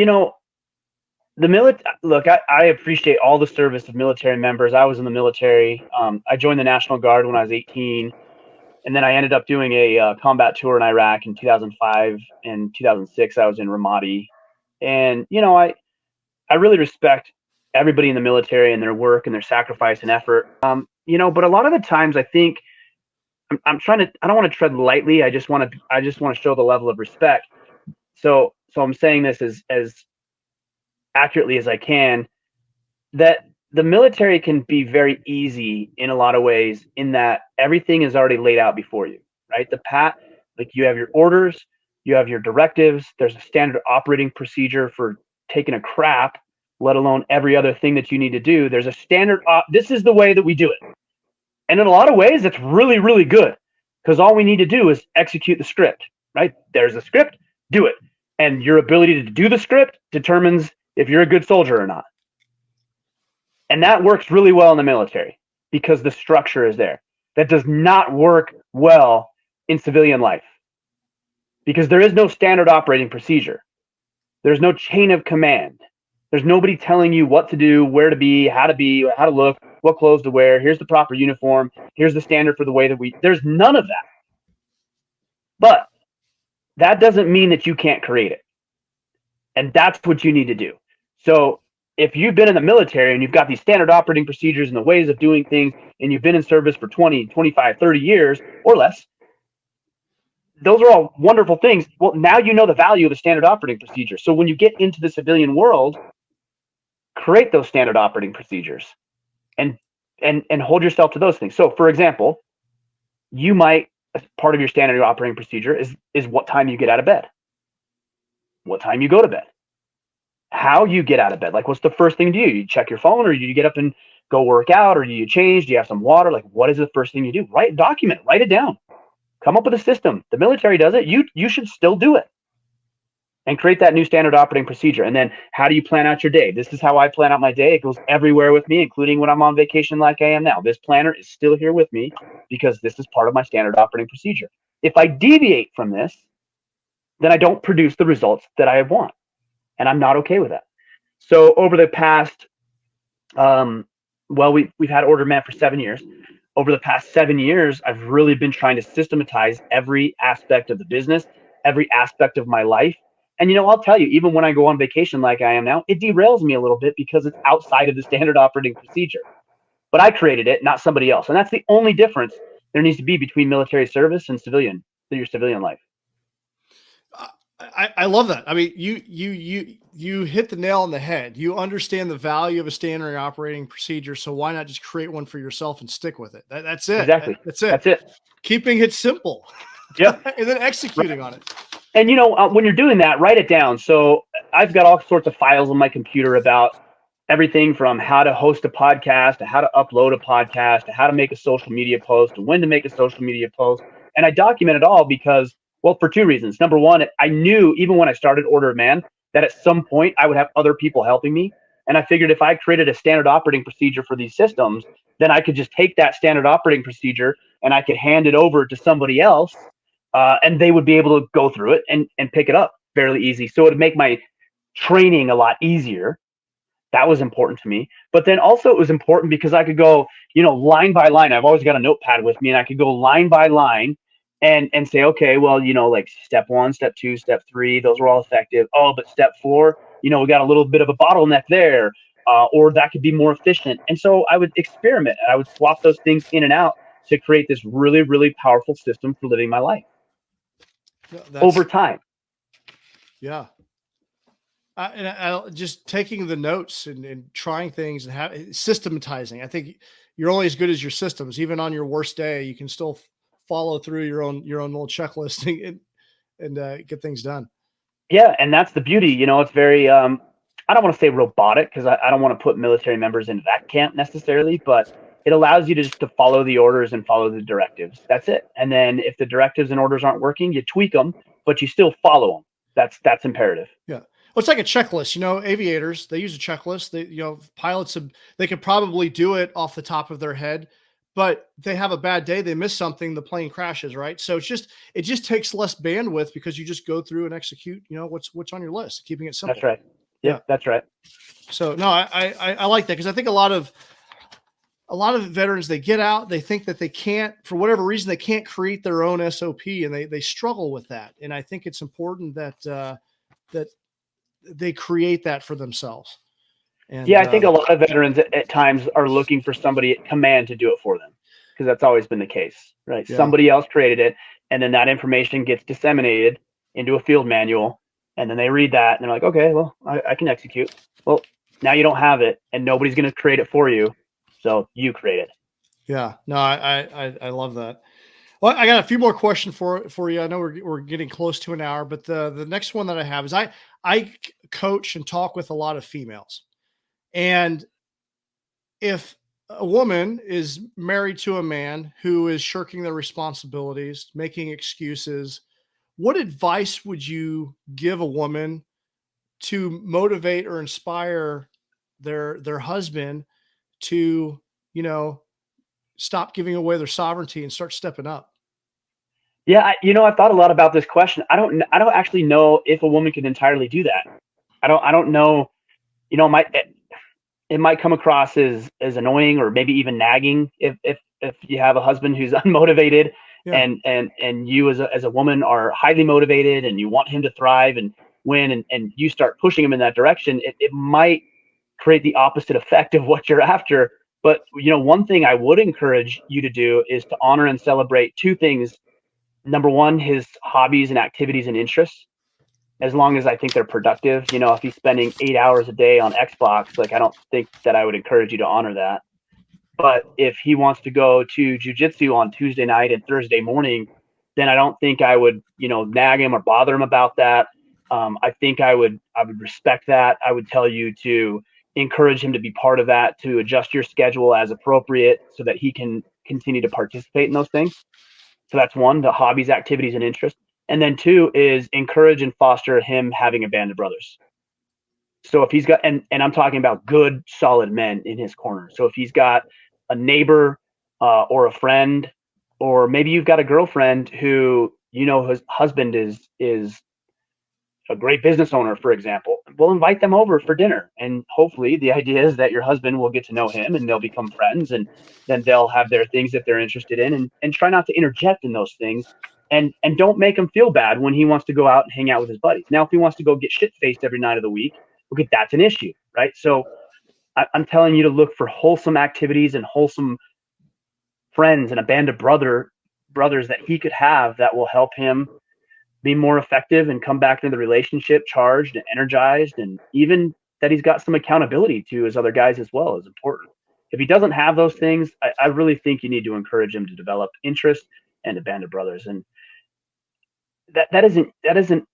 The military, look, I appreciate all the service of military members. I was in the military. I joined the National Guard when I was 18. And then I ended up doing a combat tour in Iraq in 2005 and 2006. I was in Ramadi. And, I really respect everybody in the military and their work and their sacrifice and effort. But a lot of the times I think I don't want to tread lightly. I just want to show the level of respect. So I'm saying this as accurately as I can, that the military can be very easy in a lot of ways, in that everything is already laid out before you, right? Like you have your orders, you have your directives, there's a standard operating procedure for taking a crap, let alone every other thing that you need to do. There's a standard, this is the way that we do it. And in a lot of ways, it's really, really good, because all we need to do is execute the script, right? There's a script, do it. And your ability to do the script determines if you're a good soldier or not. And that works really well in the military because the structure is there. That does not work well in civilian life because there is no standard operating procedure. There's no chain of command. There's nobody telling you what to do, where to be, how to look, what clothes to wear. Here's the proper uniform. Here's the standard for the way that there's none of that. But that doesn't mean that you can't create it. And that's what you need to do. So if you've been in the military and you've got these standard operating procedures and the ways of doing things, and you've been in service for 20, 25, 30 years or less, those are all wonderful things. Well, now you know the value of the standard operating procedure. So when you get into the civilian world, create those standard operating procedures and hold yourself to those things. So for example, you might, as part of your standard operating procedure is what time you get out of bed, what time you go to bed, how you get out of bed. Like, what's the first thing to do? You check your phone, or do you get up and go work out, or do you change? Do you have some water? Like, what is the first thing you do? Write it down, come up with a system. The military does it. You should still do it and create that new standard operating procedure. And then how do you plan out your day? This is how I plan out my day. It goes everywhere with me, including when I'm on vacation like I am now. This planner is still here with me because this is part of my standard operating procedure. If I deviate from this, then I don't produce the results that I want. And I'm not okay with that. So over the past, we've had Order Man for 7 years. Over the past 7 years, I've really been trying to systematize every aspect of the business, every aspect of my life. And, I'll tell you, even when I go on vacation like I am now, it derails me a little bit because it's outside of the standard operating procedure. But I created it, not somebody else. And that's the only difference there needs to be between military service and your civilian life. I love that. I mean, you hit the nail on the head. You understand the value of a standard operating procedure. So why not just create one for yourself and stick with it? That's it. Exactly. That's it. Keeping it simple. Yep. And then executing on it. And, when you're doing that, write it down. So I've got all sorts of files on my computer about everything from how to host a podcast to how to upload a podcast to how to make a social media post to when to make a social media post. And I document it all because, well, for two reasons. Number one, I knew even when I started Order of Man that at some point I would have other people helping me. And I figured if I created a standard operating procedure for these systems, then I could just take that standard operating procedure and I could hand it over to somebody else, and they would be able to go through it and pick it up fairly easy. So it would make my training a lot easier. That was important to me. But then also it was important because I could go, line by line. I've always got a notepad with me, and I could go line by line and say, okay, well, like step 1, step 2, step 3, those were all effective. Oh, but step 4, we got a little bit of a bottleneck there. or that could be more efficient. And so I would experiment and I would swap those things in and out to create this really, really powerful system for living my life over time. Yeah. And I just taking the notes and trying things and systematizing. I think you're only as good as your systems. Even on your worst day, you can still follow through your own little checklist and get things done. Yeah, and that's the beauty. It's very I don't want to say robotic because I don't want to put military members into that camp necessarily, but it allows you to just to follow the orders and follow the directives. That's it. And then if the directives and orders aren't working, you tweak them, but you still follow them. That's imperative. Yeah. Well, it's like a checklist. Aviators, they use a checklist. Pilots, they could probably do it off the top of their head, but they have a bad day, they miss something, the plane crashes, right? So it just takes less bandwidth because you just go through and execute, what's on your list, keeping it simple. That's right. Yeah, that's right. So no, I like that because I think a lot of veterans, they get out, they think that they can't, for whatever reason, they can't create their own SOP, and they struggle with that. And I think it's important that they create that for themselves. And yeah, I think a lot of veterans at times are looking for somebody at command to do it for them, because that's always been the case, right? Yeah. Somebody else created it, and then that information gets disseminated into a field manual, and then they read that and they're like, okay, well, I can execute. Well, now you don't have it, and nobody's going to create it for you, so you create it. Yeah, no, I love that. Well, I got a few more questions for you. I know we're getting close to an hour, but the next one that I have is I coach and talk with a lot of females. And if a woman is married to a man who is shirking their responsibilities, making excuses, what advice would you give a woman to motivate or inspire their husband to, stop giving away their sovereignty and start stepping up? Yeah, I've thought a lot about this question. I don't actually know if a woman can entirely do that. I don't know. It might come across as annoying or maybe even nagging if you have a husband who's unmotivated, yeah. and you as a woman are highly motivated and you want him to thrive and win, and you start pushing him in that direction. It might create the opposite effect of what you're after. But one thing I would encourage you to do is to honor and celebrate two things. Number one, his hobbies and activities and interests, as long as I think they're productive. If he's spending 8 hours a day on Xbox, I don't think that I would encourage you to honor that. But if he wants to go to jujitsu on Tuesday night and Thursday morning, then I don't think I would, nag him or bother him about that. I think I would respect that. I would tell you to encourage him to be part of that, to adjust your schedule as appropriate so that he can continue to participate in those things. So that's one, the hobbies, activities, and interests. And then two is encourage and foster him having a band of brothers. So if he's got, and I'm talking about good, solid men in his corner. So if he's got a neighbor or a friend, or maybe you've got a girlfriend who, his husband is a great business owner, for example, we'll invite them over for dinner. And hopefully the idea is that your husband will get to know him and they'll become friends, and then they'll have their things that they're interested in, and try not to interject in those things. And don't make him feel bad when he wants to go out and hang out with his buddies. Now, if he wants to go get shit-faced every night of the week, okay, that's an issue, right? So I'm telling you to look for wholesome activities and wholesome friends and a band of brothers that he could have that will help him be more effective and come back into the relationship charged and energized, and even that he's got some accountability to his other guys as well is important. If he doesn't have those things, I really think you need to encourage him to develop interest and a band of brothers. And that isn't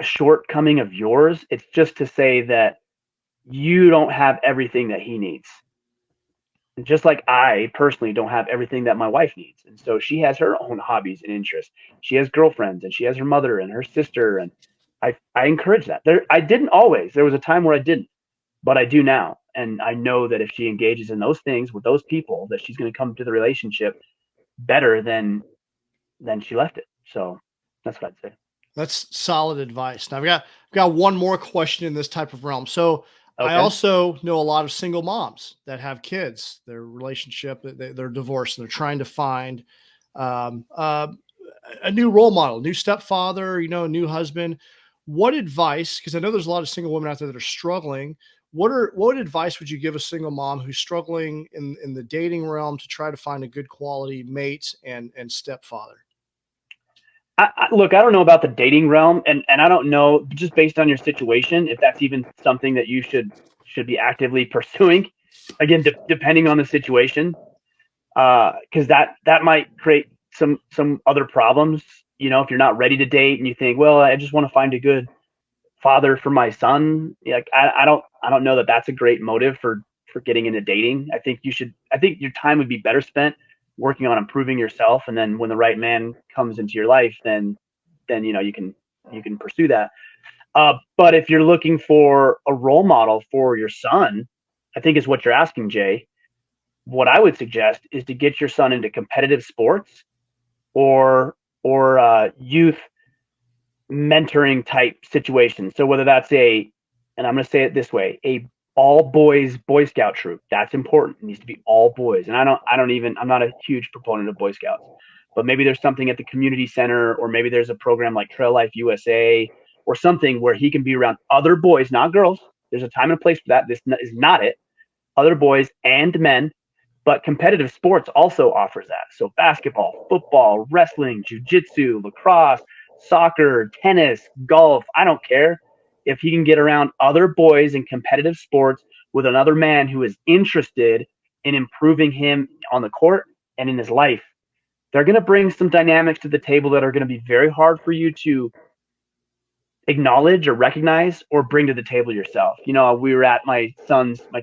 a shortcoming of yours. It's just to say that you don't have everything that he needs. And just like I personally don't have everything that my wife needs. And so she has her own hobbies and interests. She has girlfriends, and she has her mother and her sister. And I encourage that. I didn't always. There was a time where I didn't, but I do now. And I know that if she engages in those things with those people, that she's going to come to the relationship better than she left it. So that's what I'd say. That's solid advice. Now I've got one more question in this type of realm. So okay. I also know a lot of single moms that have kids, their relationship, they're divorced, and they're trying to find a new role model, new stepfather, a new husband. what advice, because I know there's a lot of single women out there that are struggling, what advice would you give a single mom who's struggling in the dating realm to try to find a good quality mate and stepfather? Look, I don't know about the dating realm, and I don't know, just based on your situation, if that's even something that you should be actively pursuing. Again, depending on the situation, because that might create some other problems. You know, if you're not ready to date and you think, well, I just want to find a good father for my son, like I don't know that that's a great motive for getting into dating. I think your time would be better spent working on improving yourself, and then when the right man comes into your life, then you know you can pursue that. But if you're looking for a role model for your son, I think is what you're asking, Jay. What I would suggest is to get your son into competitive sports or youth mentoring type situations. So whether that's and I'm going to say it this way, a all boys Boy Scout troop, that's important. It needs to be all boys. And I'm not a huge proponent of Boy Scouts, but maybe there's something at the community center, or maybe there's a program like Trail Life USA or something where he can be around other boys, not girls. There's a time and a place for that. This is not it. Other boys and men, but competitive sports also offers that. So basketball, football, wrestling, jiu-jitsu, lacrosse, soccer, tennis, golf, I don't care. If he can get around other boys in competitive sports with another man who is interested in improving him on the court and in his life, they're going to bring some dynamics to the table that are going to be very hard for you to acknowledge or recognize or bring to the table yourself. You know, we were at my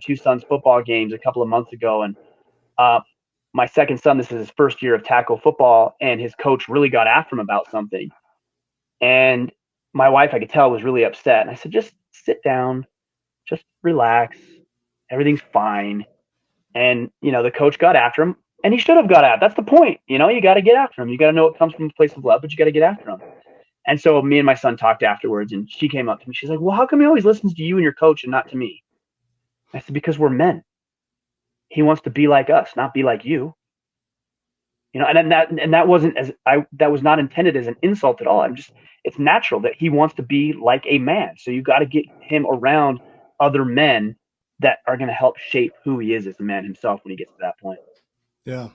two sons' football games a couple of months ago, and my second son, this is his first year of tackle football, and his coach really got after him about something. And my wife, I could tell, was really upset. And I said, just sit down, just relax. Everything's fine. And, you know, the coach got after him, and he should have got at. That's the point. You know, you got to get after him. You got to know it comes from a place of love, but you got to get after him. And so me and my son talked afterwards, and she came up to me. She's like, well, how come he always listens to you and your coach and not to me? I said, because we're men. He wants to be like us, not be like you. You know, that was not intended as an insult at all. It's natural that he wants to be like a man. So you got to get him around other men that are going to help shape who he is as a man himself when he gets to that point. Yeah,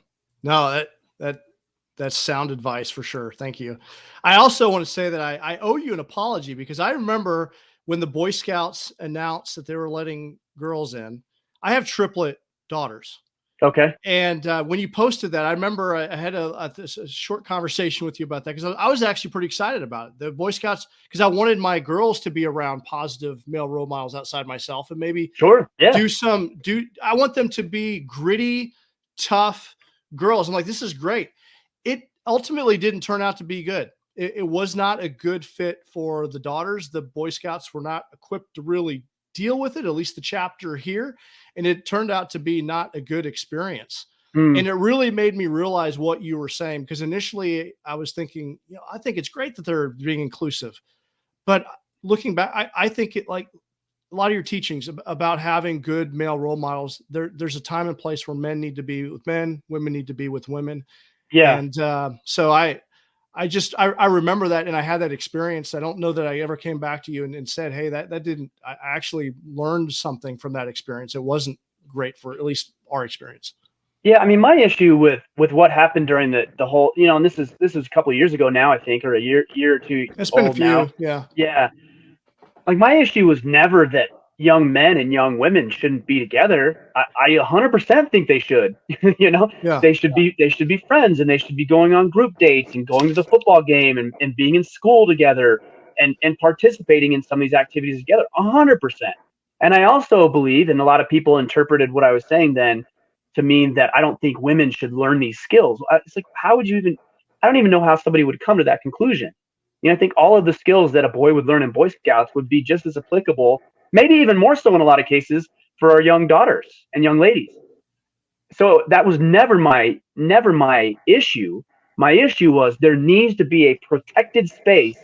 no, that's sound advice for sure. Thank you. I also want to say that I owe you an apology, because I remember when the Boy Scouts announced that they were letting girls in. I have triplet daughters. Okay. And when you posted that, I remember I had a short conversation with you about that, because I was actually pretty excited about it. The Boy Scouts, because I wanted my girls to be around positive male role models outside myself, and maybe I want them to be gritty, tough girls. I'm like, this is great. It ultimately didn't turn out to be good. It was not a good fit for the daughters. The Boy Scouts were not equipped to really deal with it, at least the chapter here. And it turned out to be not a good experience. And it really made me realize what you were saying, because initially I was thinking, you know, I think it's great that they're being inclusive, but looking back, I think it, like a lot of your teachings about having good male role models, there's a time and place where men need to be with men, women need to be with women. Yeah. And so I remember that, and I had that experience. I don't know that I ever came back to you and said, hey, I actually learned something from that experience. It wasn't great for at least our experience. Yeah. I mean, my issue with what happened during the whole, you know, and this is a couple of years ago now, I think, or a year or two. It's been a few now. Yeah. Yeah. Like, my issue was never that young men and young women shouldn't be together. I 100% think they should. You know, they should be friends, and they should be going on group dates and going to the football game and being in school together and participating in some of these activities together. 100%. And I also believe, and a lot of people interpreted what I was saying then to mean that I don't think women should learn these skills. It's like, I don't even know how somebody would come to that conclusion. You know, I think all of the skills that a boy would learn in Boy Scouts would be just as applicable, maybe even more so in a lot of cases, for our young daughters and young ladies. So that was never my issue. My issue was there needs to be a protected space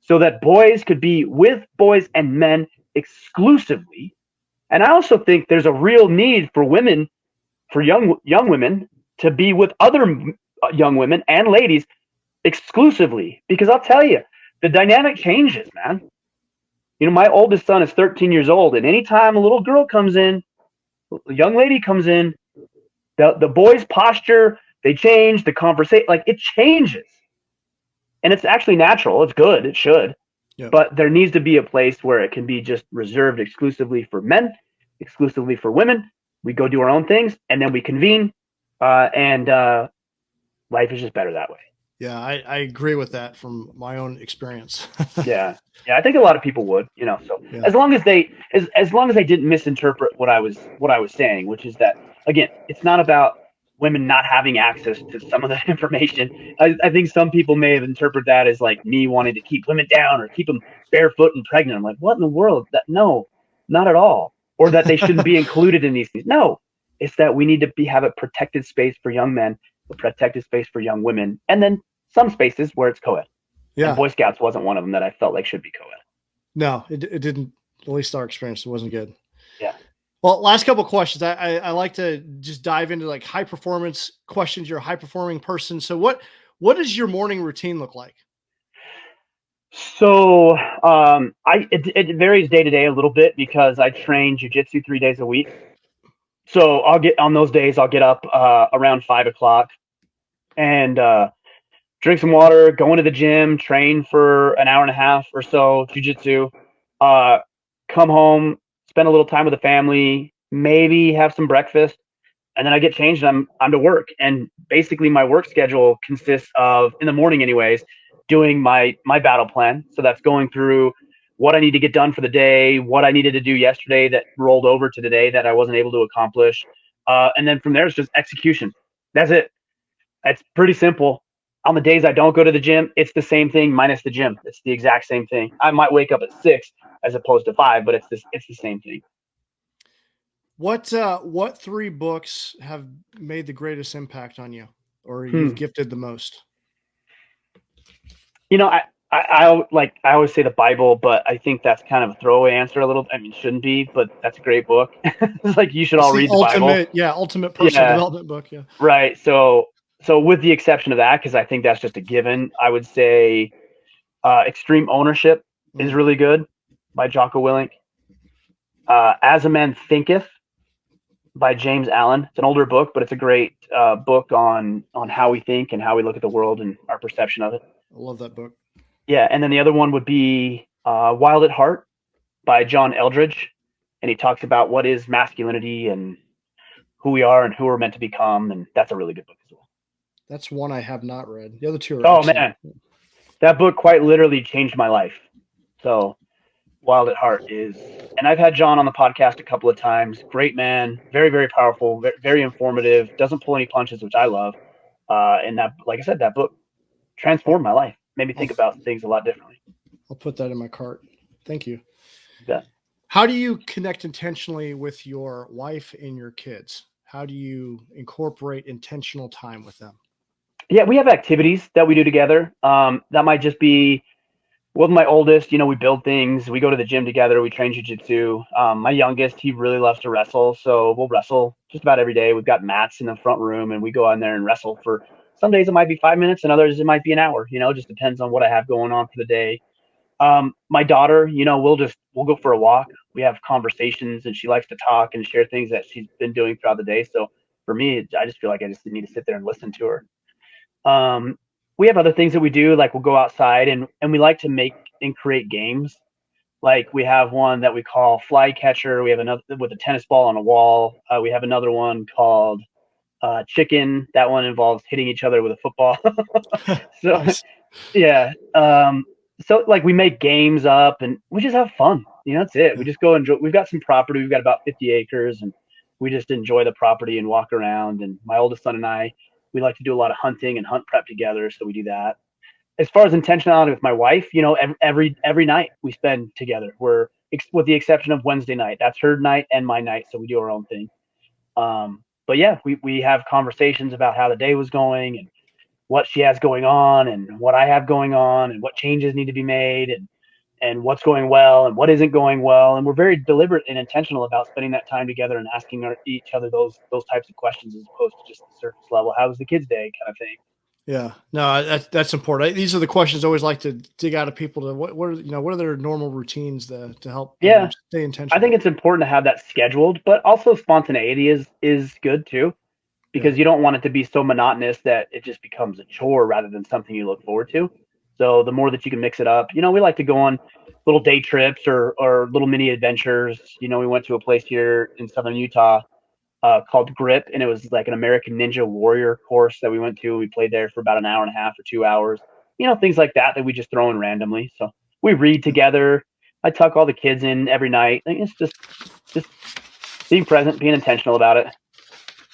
so that boys could be with boys and men exclusively. And I also think there's a real need for women, for young women, to be with other young women and ladies exclusively. Because I'll tell you, the dynamic changes, man. You know, my oldest son is 13 years old, and anytime a little girl comes in, a young lady comes in, the boy's posture, they change, the conversation, like it changes. And it's actually natural. It's good. It should. Yep. But there needs to be a place where it can be just reserved exclusively for men, exclusively for women. We go do our own things, and then we convene, and life is just better that way. Yeah, I agree with that from my own experience. Yeah, I think a lot of people would, you know. So Yeah. as long as they didn't misinterpret what I was saying, which is that again, it's not about women not having access to some of the information. I think some people may have interpreted that as like me wanting to keep women down or keep them barefoot and pregnant. I'm like, what in the world? No, not at all. Or that they shouldn't be included in these things. No, it's that we need to have a protected space for young men, a protected space for young women, and then some spaces where it's co-ed. Yeah. And Boy Scouts wasn't one of them that I felt like should be co-ed. No, it didn't. At least our experience, it wasn't good. Yeah. Well, last couple of questions. I like to just dive into like high performance questions. You're a high performing person. So what does your morning routine look like? So it varies day to day a little bit because I train jujitsu 3 days a week. So I'll get up around 5 o'clock and drink some water, go into the gym, train for an hour and a half or so, jujitsu, come home, spend a little time with the family, maybe have some breakfast, and then I get changed and I'm to work. And basically my work schedule consists of, in the morning anyways, doing my battle plan. So that's going through what I need to get done for the day, what I needed to do yesterday that rolled over to today that I wasn't able to accomplish. And then from there, it's just execution. That's it. It's pretty simple. On the days I don't go to the gym, it's the same thing minus the gym. It's the exact same thing. I might wake up at 6 as opposed to 5, but it's the same thing. What 3 books have made the greatest impact on you, or you've gifted the most? You know, I always say the Bible, but I think that's kind of a throwaway answer a little. I mean, it shouldn't be, but that's a great book. It's like you should all read the Bible. Yeah, ultimate personal development book. Yeah. Right. So with the exception of that, because I think that's just a given, I would say Extreme Ownership is really good by Jocko Willink. As a Man Thinketh by James Allen. It's an older book, but it's a great book on how we think and how we look at the world and our perception of it. I love that book. Yeah, and then the other one would be Wild at Heart by John Eldredge, and he talks about what is masculinity and who we are and who we're meant to become, and that's a really good book as well. That's one I have not read. The other two are excellent. Man, that book quite literally changed my life. So Wild at Heart is, and I've had John on the podcast a couple of times. Great man, very, very powerful, very informative, doesn't pull any punches, which I love. And that, like I said, that book transformed my life, made me think about things a lot differently. I'll put that in my cart. Thank you. Yeah. How do you connect intentionally with your wife and your kids? How do you incorporate intentional time with them? Yeah, we have activities that we do together. That might just be, with my oldest, you know, we build things. We go to the gym together. We train jiu-jitsu. My youngest, he really loves to wrestle. So we'll wrestle just about every day. We've got mats in the front room and we go in there and wrestle for, some days it might be 5 minutes and others it might be an hour, you know, just depends on what I have going on for the day. My daughter, you know, we'll go for a walk. We have conversations and she likes to talk and share things that she's been doing throughout the day. So for me, I just feel like I just need to sit there and listen to her. We have other things that we do, like we'll go outside and we like to make and create games. Like we have one that we call Fly Catcher. We have another with a tennis ball on a wall. We have another one called Chicken. That one involves hitting each other with a football. So nice. Yeah. So like we make games up and we just have fun. You know, that's it. We just go enjoy. We've got some property. We've got about 50 acres and we just enjoy the property and walk around. And my oldest son and I, we like to do a lot of hunting and hunt prep together. So we do that. As far as intentionality with my wife, you know, every night we spend together. We're, with the exception of Wednesday night. That's her night and my night. So we do our own thing. But yeah, we have conversations about how the day was going and what she has going on and what I have going on and what changes need to be made and what's going well and what isn't going well. And we're very deliberate and intentional about spending that time together and asking each other those types of questions as opposed to just the surface level, how was the kids' day kind of thing. Yeah, no, that's important. These are the questions I always like to dig out of people. To what are what are their normal routines to help them Yeah. stay I think intentional. it's important to have that scheduled, but also spontaneity is good too, Yeah, because you don't want it to be so monotonous that it just becomes a chore rather than something you look forward to. So the more that you can mix it up, we like to go on little day trips or little mini adventures. We went to a place here in southern Utah called Grip, and it was like an American Ninja Warrior course that we went to. We played there for about an hour and a half or 2 hours. Things like that we just throw in randomly. So we read together. I tuck all the kids in every night. I think it's just being present, being intentional about it.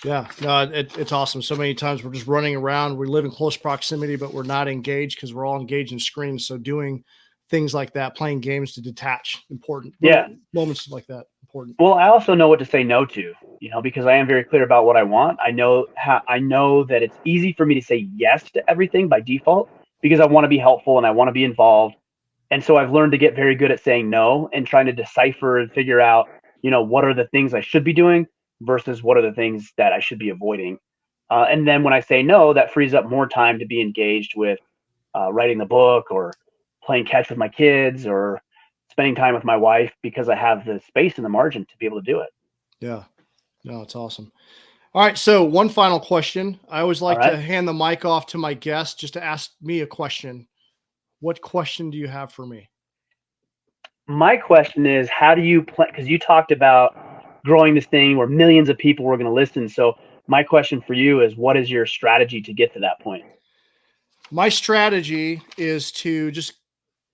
yeah, no, it's awesome. So many times we're just running around. We live in close proximity, but we're not engaged because we're all engaged in screens. So doing things like that, playing games to detach, important. Yeah. Little moments like that, important. Well, I also know what to say no to, because I am very clear about what I want. I know that it's easy for me to say yes to everything by default because I want to be helpful and I want to be involved. And so I've learned to get very good at saying no and trying to decipher and figure out, what are the things I should be doing versus what are the things that I should be avoiding. And then when I say no, that frees up more time to be engaged with writing the book or playing catch with my kids or spending time with my wife because I have the space and the margin to be able to do it. Yeah, no, it's awesome. All right, so one final question. I always All like right. to hand the mic off to my guest just to ask me a question. What question do you have for me? My question is, how do you plan? Because you talked about growing this thing where millions of people were going to listen. So my question for you is, what is your strategy to get to that point? My strategy is to just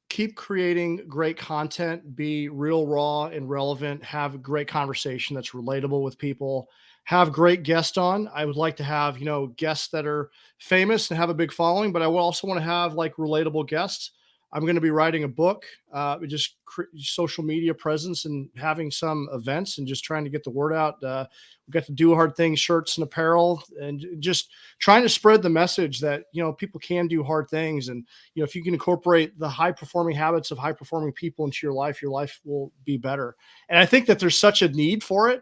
keep creating great content, be real, raw, and relevant, have a great conversation that's relatable with people, have great guests on. I would like to have, guests that are famous and have a big following, but I will also want to have like relatable guests. I'm going to be writing a book, just social media presence and having some events and just trying to get the word out. We've got to do hard things, shirts and apparel, and just trying to spread the message that, people can do hard things. And, if you can incorporate the high performing habits of high performing people into your life will be better. And I think that there's such a need for it.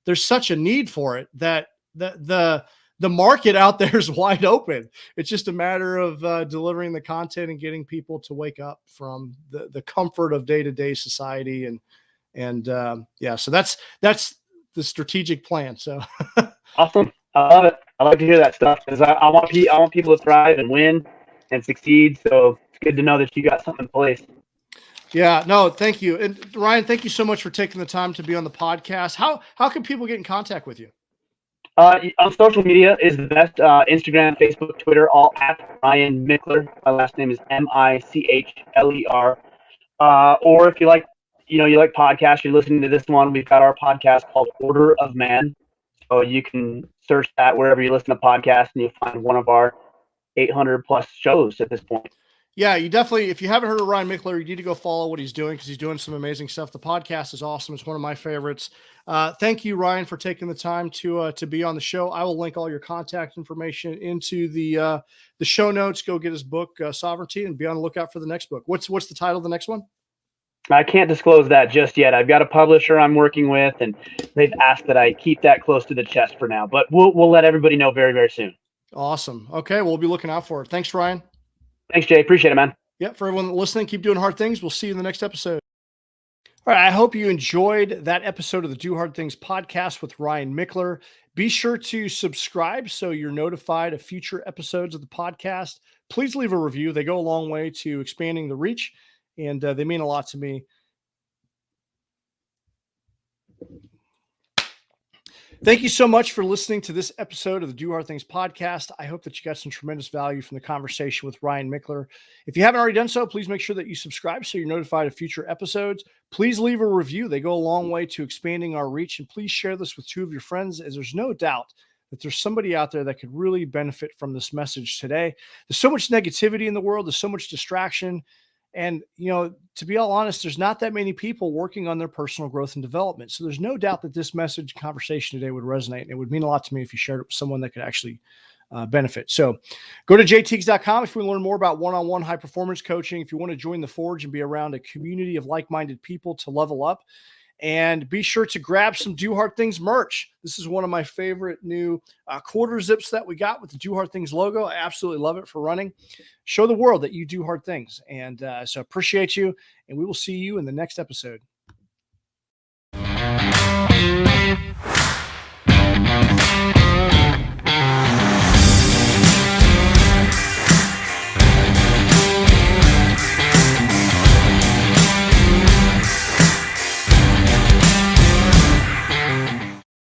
There's such a need for it that the market out there is wide open. It's just a matter of delivering the content and getting people to wake up from the comfort of day-to-day society. And yeah, so that's the strategic plan. So Awesome. I love it. I like to hear that stuff because I want people to thrive and win and succeed. So it's good to know that you got something in place. yeah, no, thank you. And Ryan, thank you so much for taking the time to be on the podcast. How can people get in contact with you? On social media is the best. Instagram, Facebook, Twitter, all at Ryan Michler. My last name is Michler. Or if you like, you like podcasts, you're listening to this one, we've got our podcast called Order of Man. So you can search that wherever you listen to podcasts and you'll find one of our 800 plus shows at this point. Yeah, you definitely, if you haven't heard of Ryan Michler, you need to go follow what he's doing because he's doing some amazing stuff. The podcast is awesome. It's one of my favorites. Thank you, Ryan, for taking the time to be on the show. I will link all your contact information into the show notes. Go get his book, Sovereignty, and be on the lookout for the next book. What's the title of the next one? I can't disclose that just yet. I've got a publisher I'm working with, and they've asked that I keep that close to the chest for now. But we'll let everybody know very, very soon. Awesome. Okay, we'll be looking out for it. Thanks, Ryan. Thanks, Jay. Appreciate it, man. Yeah, for everyone listening, keep doing hard things. We'll see you in the next episode. All right, I hope you enjoyed that episode of the Do Hard Things podcast with Ryan Michler. Be sure to subscribe so you're notified of future episodes of the podcast. Please leave a review. They go a long way to expanding the reach, and they mean a lot to me. Thank you so much for listening to this episode of the Do Hard Things podcast. I hope that you got some tremendous value from the conversation with Ryan Michler. If you haven't already done so, please make sure that you subscribe so you're notified of future episodes. Please leave a review. They go a long way to expanding our reach. And please share this with 2 of your friends, as there's no doubt that there's somebody out there that could really benefit from this message today. There's so much negativity in the world. There's so much distraction. And, to be all honest, there's not that many people working on their personal growth and development. So there's no doubt that this message conversation today would resonate. And it would mean a lot to me if you shared it with someone that could actually benefit. So go to jteagues.com if you want to learn more about one-on-one high performance coaching. If you want to join the Forge and be around a community of like-minded people to level up. And be sure to grab some Do Hard Things merch. This is one of my favorite new quarter zips that we got with the Do Hard Things logo. I absolutely love it for running. Show the world that you do hard things. And so appreciate you. And we will see you in the next episode.